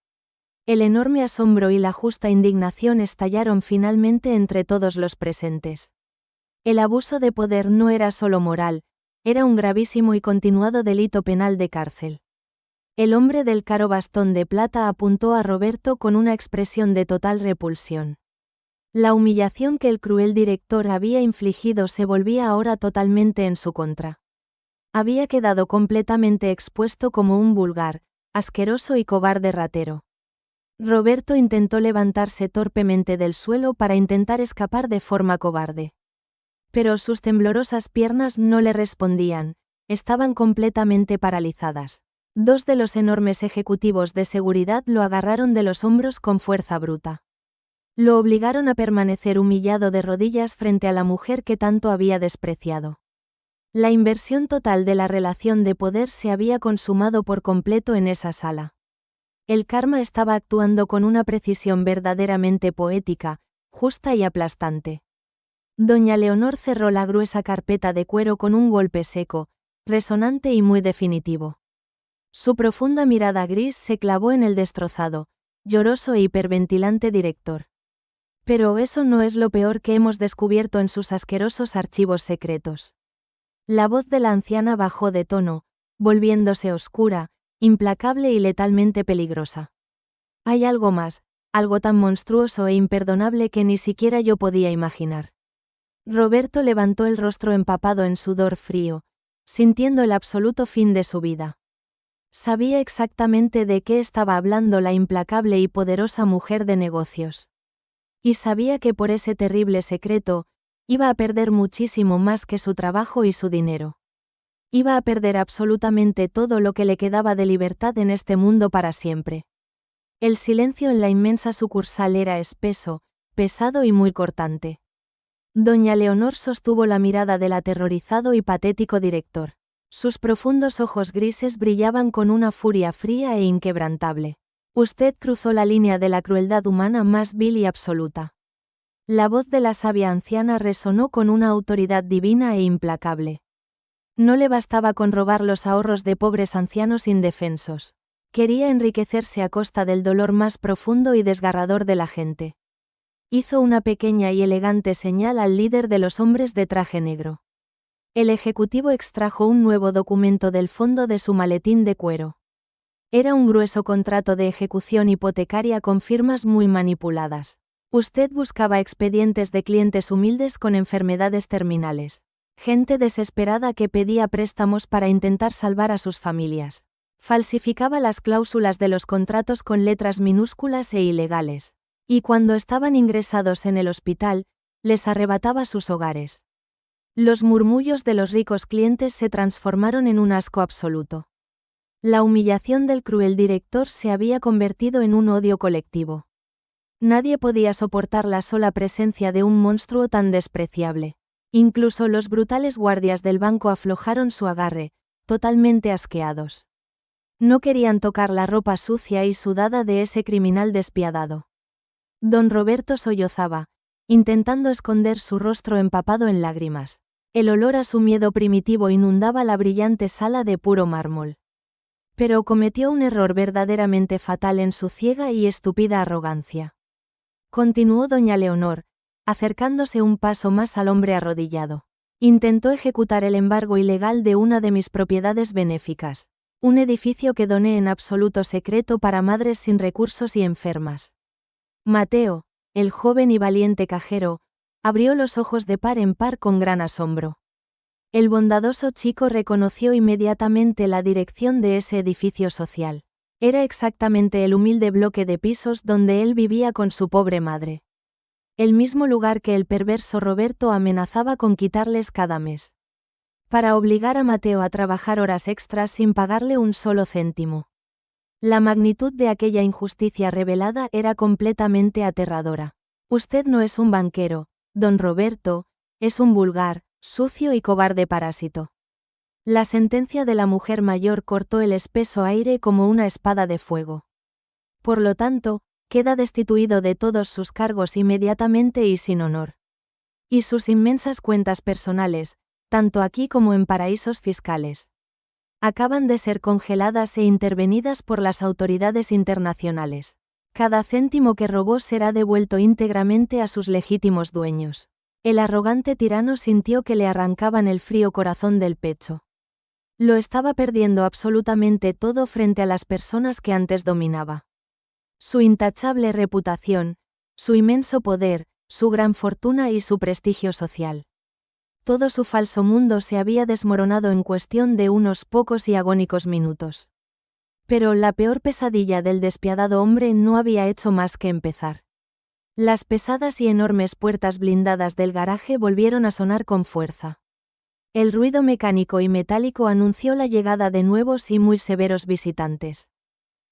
El enorme asombro y la justa indignación estallaron finalmente entre todos los presentes. El abuso de poder no era solo moral, era un gravísimo y continuado delito penal de cárcel. El hombre del caro bastón de plata apuntó a Roberto con una expresión de total repulsión. La humillación que el cruel director había infligido se volvía ahora totalmente en su contra. Había quedado completamente expuesto como un vulgar, asqueroso y cobarde ratero. Roberto intentó levantarse torpemente del suelo para intentar escapar de forma cobarde. Pero sus temblorosas piernas no le respondían, estaban completamente paralizadas. 2 de los enormes ejecutivos de seguridad lo agarraron de los hombros con fuerza bruta. Lo obligaron a permanecer humillado de rodillas frente a la mujer que tanto había despreciado. La inversión total de la relación de poder se había consumado por completo en esa sala. El karma estaba actuando con una precisión verdaderamente poética, justa y aplastante. Doña Leonor cerró la gruesa carpeta de cuero con un golpe seco, resonante y muy definitivo. Su profunda mirada gris se clavó en el destrozado, lloroso e hiperventilante director. Pero eso no es lo peor que hemos descubierto en sus asquerosos archivos secretos. La voz de la anciana bajó de tono, volviéndose oscura, implacable y letalmente peligrosa. Hay algo más, algo tan monstruoso e imperdonable que ni siquiera yo podía imaginar. Roberto levantó el rostro empapado en sudor frío, sintiendo el absoluto fin de su vida. Sabía exactamente de qué estaba hablando la implacable y poderosa mujer de negocios. Y sabía que por ese terrible secreto, iba a perder muchísimo más que su trabajo y su dinero. Iba a perder absolutamente todo lo que le quedaba de libertad en este mundo para siempre. El silencio en la inmensa sucursal era espeso, pesado y muy cortante. Doña Leonor sostuvo la mirada del aterrorizado y patético director. Sus profundos ojos grises brillaban con una furia fría e inquebrantable. Usted cruzó la línea de la crueldad humana más vil y absoluta. La voz de la sabia anciana resonó con una autoridad divina e implacable. No le bastaba con robar los ahorros de pobres ancianos indefensos. Quería enriquecerse a costa del dolor más profundo y desgarrador de la gente. Hizo una pequeña y elegante señal al líder de los hombres de traje negro. El ejecutivo extrajo un nuevo documento del fondo de su maletín de cuero. Era un grueso contrato de ejecución hipotecaria con firmas muy manipuladas. Usted buscaba expedientes de clientes humildes con enfermedades terminales. Gente desesperada que pedía préstamos para intentar salvar a sus familias. Falsificaba las cláusulas de los contratos con letras minúsculas e ilegales. Y cuando estaban ingresados en el hospital, les arrebataba sus hogares. Los murmullos de los ricos clientes se transformaron en un asco absoluto. La humillación del cruel director se había convertido en un odio colectivo. Nadie podía soportar la sola presencia de un monstruo tan despreciable. Incluso los brutales guardias del banco aflojaron su agarre, totalmente asqueados. No querían tocar la ropa sucia y sudada de ese criminal despiadado. Don Roberto sollozaba, intentando esconder su rostro empapado en lágrimas. El olor a su miedo primitivo inundaba la brillante sala de puro mármol. Pero cometió un error verdaderamente fatal en su ciega y estúpida arrogancia. Continuó doña Leonor, acercándose un paso más al hombre arrodillado. Intentó ejecutar el embargo ilegal de una de mis propiedades benéficas, un edificio que doné en absoluto secreto para madres sin recursos y enfermas. Mateo, el joven y valiente cajero, abrió los ojos de par en par con gran asombro. El bondadoso chico reconoció inmediatamente la dirección de ese edificio social. Era exactamente el humilde bloque de pisos donde él vivía con su pobre madre. El mismo lugar que el perverso Roberto amenazaba con quitarles cada mes. Para obligar a Mateo a trabajar horas extras sin pagarle un solo céntimo. La magnitud de aquella injusticia revelada era completamente aterradora. Usted no es un banquero, don Roberto, es un vulgar, sucio y cobarde parásito. La sentencia de la mujer mayor cortó el espeso aire como una espada de fuego. Por lo tanto, queda destituido de todos sus cargos inmediatamente y sin honor. Y sus inmensas cuentas personales, tanto aquí como en paraísos fiscales, acaban de ser congeladas e intervenidas por las autoridades internacionales. Cada céntimo que robó será devuelto íntegramente a sus legítimos dueños. El arrogante tirano sintió que le arrancaban el frío corazón del pecho. Lo estaba perdiendo absolutamente todo frente a las personas que antes dominaba. Su intachable reputación, su inmenso poder, su gran fortuna y su prestigio social. Todo su falso mundo se había desmoronado en cuestión de unos pocos y agónicos minutos. Pero la peor pesadilla del despiadado hombre no había hecho más que empezar. Las pesadas y enormes puertas blindadas del garaje volvieron a sonar con fuerza. El ruido mecánico y metálico anunció la llegada de nuevos y muy severos visitantes.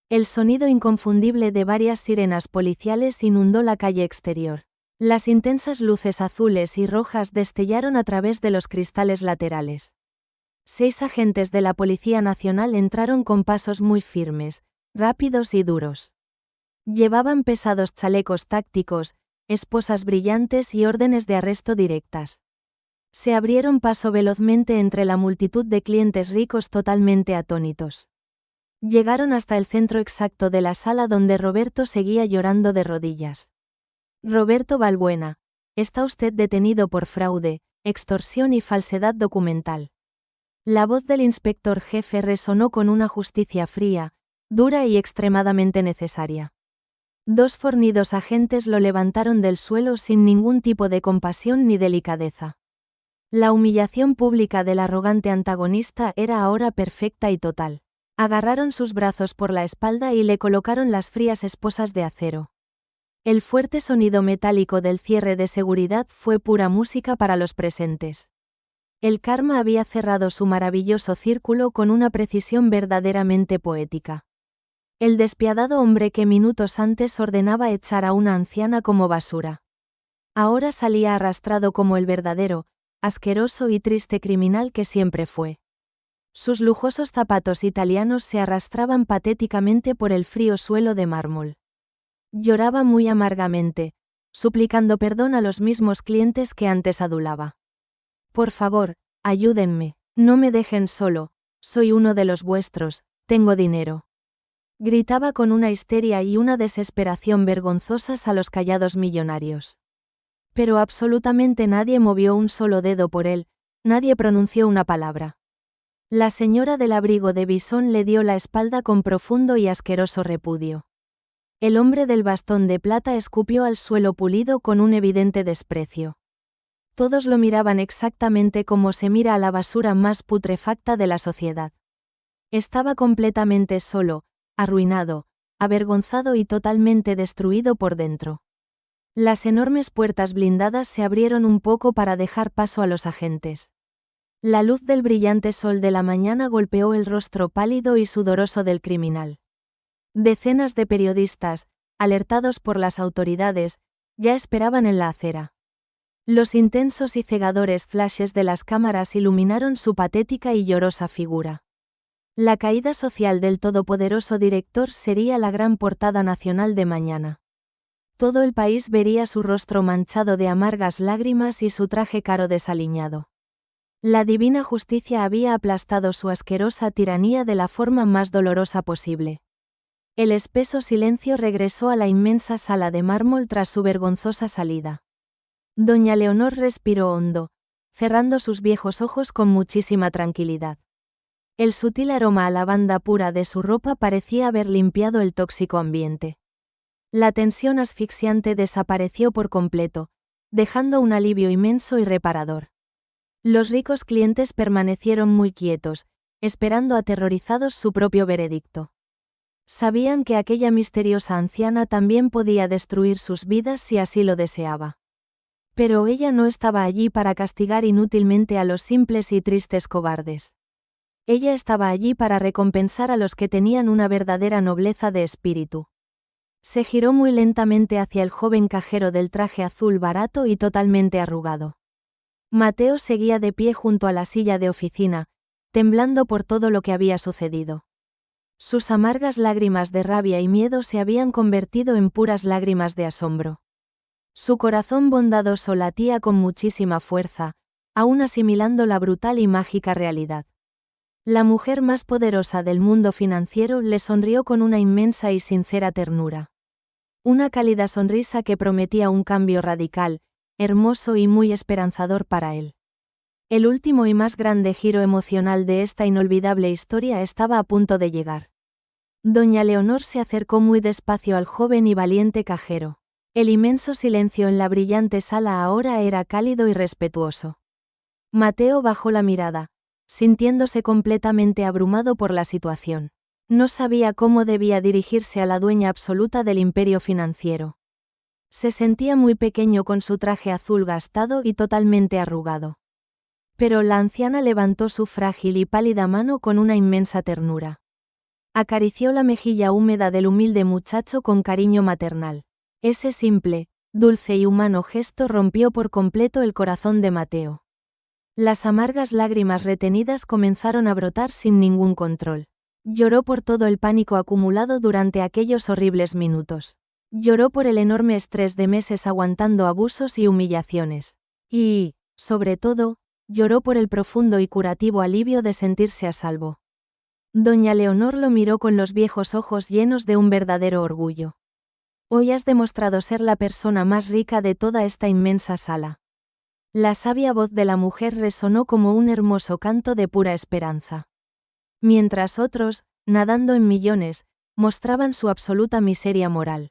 El sonido inconfundible de varias sirenas policiales inundó la calle exterior. Las intensas luces azules y rojas destellaron a través de los cristales laterales. 6 agentes de la Policía Nacional entraron con pasos muy firmes, rápidos y duros. Llevaban pesados chalecos tácticos, esposas brillantes y órdenes de arresto directas. Se abrieron paso velozmente entre la multitud de clientes ricos totalmente atónitos. Llegaron hasta el centro exacto de la sala donde Roberto seguía llorando de rodillas. Roberto Balbuena, está usted detenido por fraude, extorsión y falsedad documental. La voz del inspector jefe resonó con una justicia fría, dura y extremadamente necesaria. 2 fornidos agentes lo levantaron del suelo sin ningún tipo de compasión ni delicadeza. La humillación pública del arrogante antagonista era ahora perfecta y total. Agarraron sus brazos por la espalda y le colocaron las frías esposas de acero. El fuerte sonido metálico del cierre de seguridad fue pura música para los presentes. El karma había cerrado su maravilloso círculo con una precisión verdaderamente poética. El despiadado hombre que minutos antes ordenaba echar a una anciana como basura. Ahora salía arrastrado como el verdadero, asqueroso y triste criminal que siempre fue. Sus lujosos zapatos italianos se arrastraban patéticamente por el frío suelo de mármol. Lloraba muy amargamente, suplicando perdón a los mismos clientes que antes adulaba. Por favor, ayúdenme, no me dejen solo, soy uno de los vuestros, tengo dinero. Gritaba con una histeria y una desesperación vergonzosas a los callados millonarios. Pero absolutamente nadie movió un solo dedo por él, nadie pronunció una palabra. La señora del abrigo de bisón le dio la espalda con profundo y asqueroso repudio. El hombre del bastón de plata escupió al suelo pulido con un evidente desprecio. Todos lo miraban exactamente como se mira a la basura más putrefacta de la sociedad. Estaba completamente solo, arruinado, avergonzado y totalmente destruido por dentro. Las enormes puertas blindadas se abrieron un poco para dejar paso a los agentes. La luz del brillante sol de la mañana golpeó el rostro pálido y sudoroso del criminal. Decenas de periodistas, alertados por las autoridades, ya esperaban en la acera. Los intensos y cegadores flashes de las cámaras iluminaron su patética y llorosa figura. La caída social del todopoderoso director sería la gran portada nacional de mañana. Todo el país vería su rostro manchado de amargas lágrimas y su traje caro desaliñado. La divina justicia había aplastado su asquerosa tiranía de la forma más dolorosa posible. El espeso silencio regresó a la inmensa sala de mármol tras su vergonzosa salida. Doña Leonor respiró hondo, cerrando sus viejos ojos con muchísima tranquilidad. El sutil aroma a lavanda pura de su ropa parecía haber limpiado el tóxico ambiente. La tensión asfixiante desapareció por completo, dejando un alivio inmenso y reparador. Los ricos clientes permanecieron muy quietos, esperando aterrorizados su propio veredicto. Sabían que aquella misteriosa anciana también podía destruir sus vidas si así lo deseaba. Pero ella no estaba allí para castigar inútilmente a los simples y tristes cobardes. Ella estaba allí para recompensar a los que tenían una verdadera nobleza de espíritu. Se giró muy lentamente hacia el joven cajero del traje azul barato y totalmente arrugado. Mateo seguía de pie junto a la silla de oficina, temblando por todo lo que había sucedido. Sus amargas lágrimas de rabia y miedo se habían convertido en puras lágrimas de asombro. Su corazón bondadoso latía con muchísima fuerza, aún asimilando la brutal y mágica realidad. La mujer más poderosa del mundo financiero le sonrió con una inmensa y sincera ternura. Una cálida sonrisa que prometía un cambio radical, hermoso y muy esperanzador para él. El último y más grande giro emocional de esta inolvidable historia estaba a punto de llegar. Doña Leonor se acercó muy despacio al joven y valiente cajero. El inmenso silencio en la brillante sala ahora era cálido y respetuoso. Mateo bajó la mirada, sintiéndose completamente abrumado por la situación. No sabía cómo debía dirigirse a la dueña absoluta del imperio financiero. Se sentía muy pequeño con su traje azul gastado y totalmente arrugado. Pero la anciana levantó su frágil y pálida mano con una inmensa ternura. Acarició la mejilla húmeda del humilde muchacho con cariño maternal. Ese simple, dulce y humano gesto rompió por completo el corazón de Mateo. Las amargas lágrimas retenidas comenzaron a brotar sin ningún control. Lloró por todo el pánico acumulado durante aquellos horribles minutos. Lloró por el enorme estrés de meses aguantando abusos y humillaciones. Y, sobre todo, lloró por el profundo y curativo alivio de sentirse a salvo. Doña Leonor lo miró con los viejos ojos llenos de un verdadero orgullo. Hoy has demostrado ser la persona más rica de toda esta inmensa sala. La sabia voz de la mujer resonó como un hermoso canto de pura esperanza. Mientras otros, nadando en millones, mostraban su absoluta miseria moral.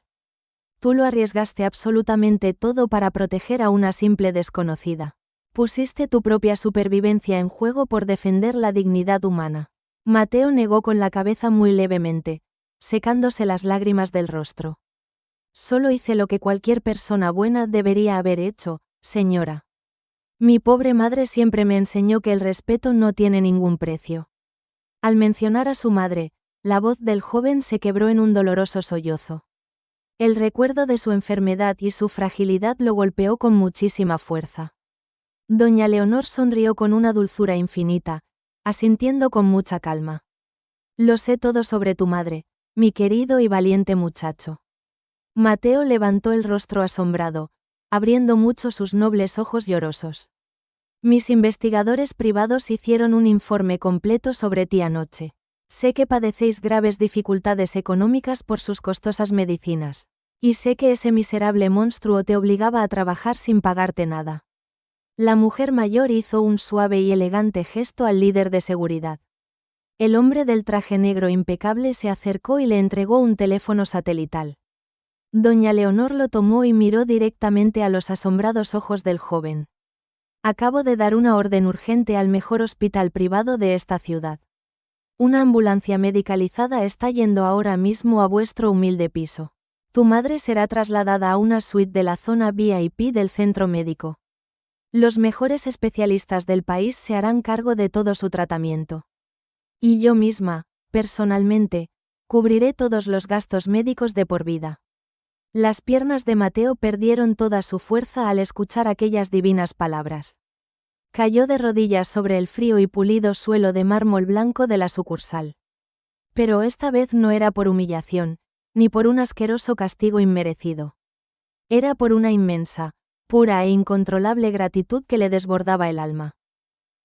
Tú lo arriesgaste absolutamente todo para proteger a una simple desconocida. Pusiste tu propia supervivencia en juego por defender la dignidad humana. Mateo negó con la cabeza muy levemente, secándose las lágrimas del rostro. Solo hice lo que cualquier persona buena debería haber hecho, señora. Mi pobre madre siempre me enseñó que el respeto no tiene ningún precio. Al mencionar a su madre, la voz del joven se quebró en un doloroso sollozo. El recuerdo de su enfermedad y su fragilidad lo golpeó con muchísima fuerza. Doña Leonor sonrió con una dulzura infinita, asintiendo con mucha calma. Lo sé todo sobre tu madre, mi querido y valiente muchacho. Mateo levantó el rostro asombrado, abriendo mucho sus nobles ojos llorosos. Mis investigadores privados hicieron un informe completo sobre ti anoche. Sé que padecéis graves dificultades económicas por sus costosas medicinas. Y sé que ese miserable monstruo te obligaba a trabajar sin pagarte nada. La mujer mayor hizo un suave y elegante gesto al líder de seguridad. El hombre del traje negro impecable se acercó y le entregó un teléfono satelital. Doña Leonor lo tomó y miró directamente a los asombrados ojos del joven. Acabo de dar una orden urgente al mejor hospital privado de esta ciudad. Una ambulancia medicalizada está yendo ahora mismo a vuestro humilde piso. Tu madre será trasladada a una suite de la zona VIP del centro médico. Los mejores especialistas del país se harán cargo de todo su tratamiento. Y yo misma, personalmente, cubriré todos los gastos médicos de por vida. Las piernas de Mateo perdieron toda su fuerza al escuchar aquellas divinas palabras. Cayó de rodillas sobre el frío y pulido suelo de mármol blanco de la sucursal. Pero esta vez no era por humillación, ni por un asqueroso castigo inmerecido. Era por una inmensa, pura e incontrolable gratitud que le desbordaba el alma.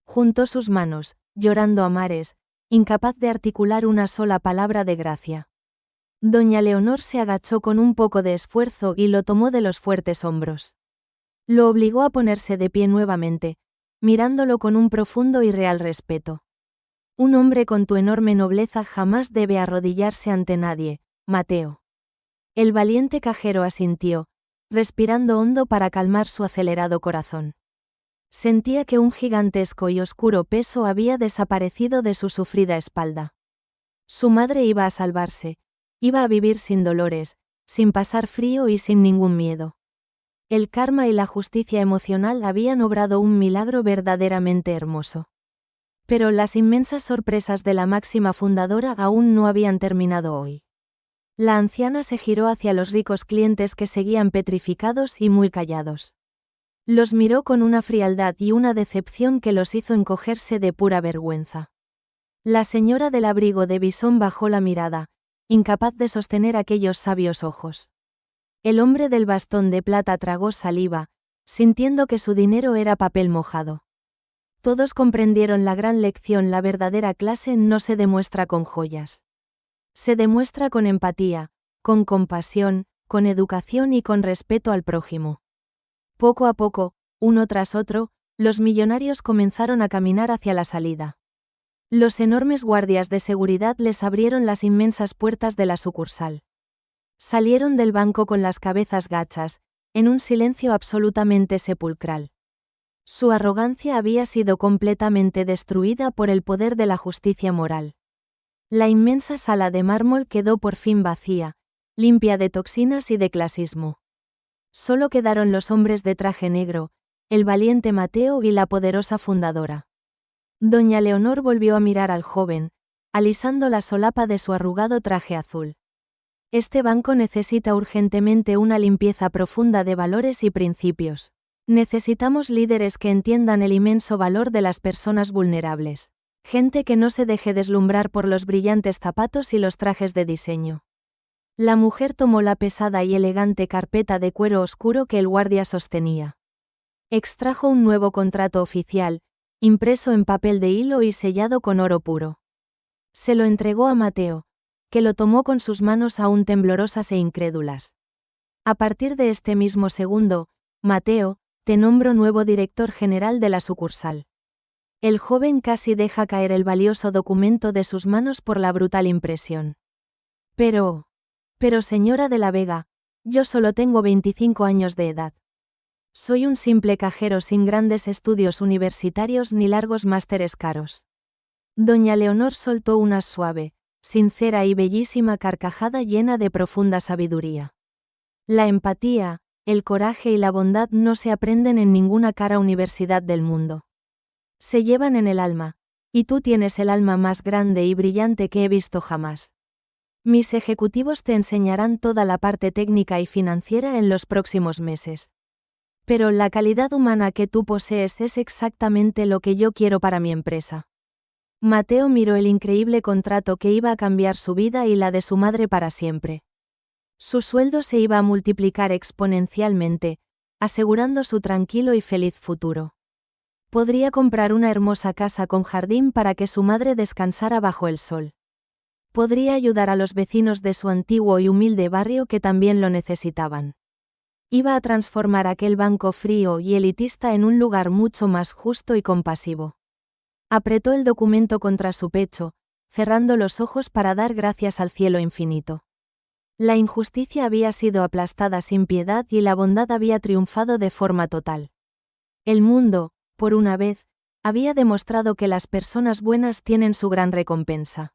Juntó sus manos, llorando a mares, incapaz de articular una sola palabra de gracia. Doña Leonor se agachó con un poco de esfuerzo y lo tomó de los fuertes hombros. Lo obligó a ponerse de pie nuevamente, mirándolo con un profundo y real respeto. Un hombre con tu enorme nobleza jamás debe arrodillarse ante nadie, Mateo. El valiente cajero asintió, respirando hondo para calmar su acelerado corazón. Sentía que un gigantesco y oscuro peso había desaparecido de su sufrida espalda. Su madre iba a salvarse, iba a vivir sin dolores, sin pasar frío y sin ningún miedo. El karma y la justicia emocional habían obrado un milagro verdaderamente hermoso. Pero las inmensas sorpresas de la máxima fundadora aún no habían terminado hoy. La anciana se giró hacia los ricos clientes que seguían petrificados y muy callados. Los miró con una frialdad y una decepción que los hizo encogerse de pura vergüenza. La señora del abrigo de bisón bajó la mirada, incapaz de sostener aquellos sabios ojos. El hombre del bastón de plata tragó saliva, sintiendo que su dinero era papel mojado. Todos comprendieron la gran lección: la verdadera clase no se demuestra con joyas. Se demuestra con empatía, con compasión, con educación y con respeto al prójimo. Poco a poco, uno tras otro, los millonarios comenzaron a caminar hacia la salida. Los enormes guardias de seguridad les abrieron las inmensas puertas de la sucursal. Salieron del banco con las cabezas gachas, en un silencio absolutamente sepulcral. Su arrogancia había sido completamente destruida por el poder de la justicia moral. La inmensa sala de mármol quedó por fin vacía, limpia de toxinas y de clasismo. Solo quedaron los hombres de traje negro, el valiente Mateo y la poderosa fundadora. Doña Leonor volvió a mirar al joven, alisando la solapa de su arrugado traje azul. Este banco necesita urgentemente una limpieza profunda de valores y principios. Necesitamos líderes que entiendan el inmenso valor de las personas vulnerables. Gente que no se deje deslumbrar por los brillantes zapatos y los trajes de diseño. La mujer tomó la pesada y elegante carpeta de cuero oscuro que el guardia sostenía. Extrajo un nuevo contrato oficial, impreso en papel de hilo y sellado con oro puro. Se lo entregó a Mateo, que lo tomó con sus manos aún temblorosas e incrédulas. A partir de este mismo segundo, Mateo, te nombro nuevo director general de la sucursal. El joven casi deja caer el valioso documento de sus manos por la brutal impresión. Pero señora de la Vega, yo solo tengo 25 años de edad. Soy un simple cajero sin grandes estudios universitarios ni largos másteres caros. Doña Leonor soltó una suave, sincera y bellísima carcajada llena de profunda sabiduría. La empatía, el coraje y la bondad no se aprenden en ninguna cara universidad del mundo. Se llevan en el alma, y tú tienes el alma más grande y brillante que he visto jamás. Mis ejecutivos te enseñarán toda la parte técnica y financiera en los próximos meses. Pero la calidad humana que tú posees es exactamente lo que yo quiero para mi empresa. Mateo miró el increíble contrato que iba a cambiar su vida y la de su madre para siempre. Su sueldo se iba a multiplicar exponencialmente, asegurando su tranquilo y feliz futuro. Podría comprar una hermosa casa con jardín para que su madre descansara bajo el sol. Podría ayudar a los vecinos de su antiguo y humilde barrio que también lo necesitaban. Iba a transformar aquel banco frío y elitista en un lugar mucho más justo y compasivo. Apretó el documento contra su pecho, cerrando los ojos para dar gracias al cielo infinito. La injusticia había sido aplastada sin piedad y la bondad había triunfado de forma total. El mundo, por una vez, había demostrado que las personas buenas tienen su gran recompensa.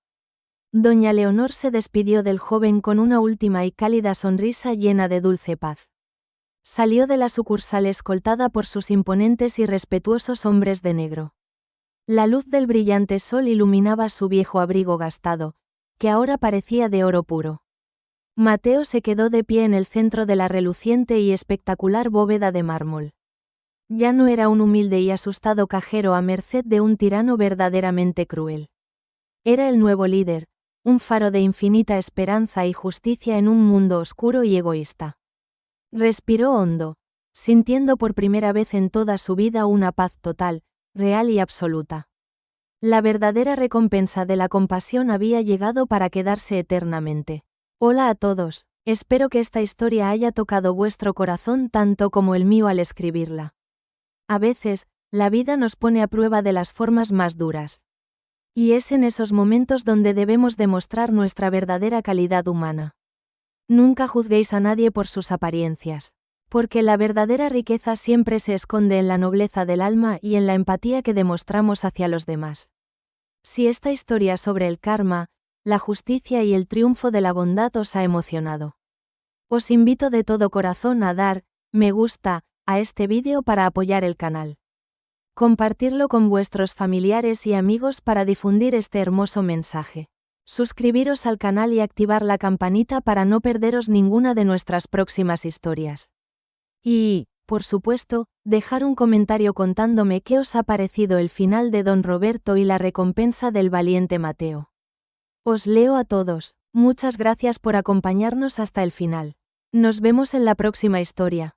Doña Leonor se despidió del joven con una última y cálida sonrisa llena de dulce paz. Salió de la sucursal escoltada por sus imponentes y respetuosos hombres de negro. La luz del brillante sol iluminaba su viejo abrigo gastado, que ahora parecía de oro puro. Mateo se quedó de pie en el centro de la reluciente y espectacular bóveda de mármol. Ya no era un humilde y asustado cajero a merced de un tirano verdaderamente cruel. Era el nuevo líder, un faro de infinita esperanza y justicia en un mundo oscuro y egoísta. Respiró hondo, sintiendo por primera vez en toda su vida una paz total, real y absoluta. La verdadera recompensa de la compasión había llegado para quedarse eternamente. Hola a todos, espero que esta historia haya tocado vuestro corazón tanto como el mío al escribirla. A veces, la vida nos pone a prueba de las formas más duras. Y es en esos momentos donde debemos demostrar nuestra verdadera calidad humana. Nunca juzguéis a nadie por sus apariencias, porque la verdadera riqueza siempre se esconde en la nobleza del alma y en la empatía que demostramos hacia los demás. Si esta historia sobre el karma, la justicia y el triunfo de la bondad os ha emocionado, os invito de todo corazón a dar me gusta a este vídeo para apoyar el canal. Compartirlo con vuestros familiares y amigos para difundir este hermoso mensaje. Suscribiros al canal y activar la campanita para no perderos ninguna de nuestras próximas historias. Y, por supuesto, dejar un comentario contándome qué os ha parecido el final de Don Roberto y la recompensa del valiente Mateo. Os leo a todos, muchas gracias por acompañarnos hasta el final. Nos vemos en la próxima historia.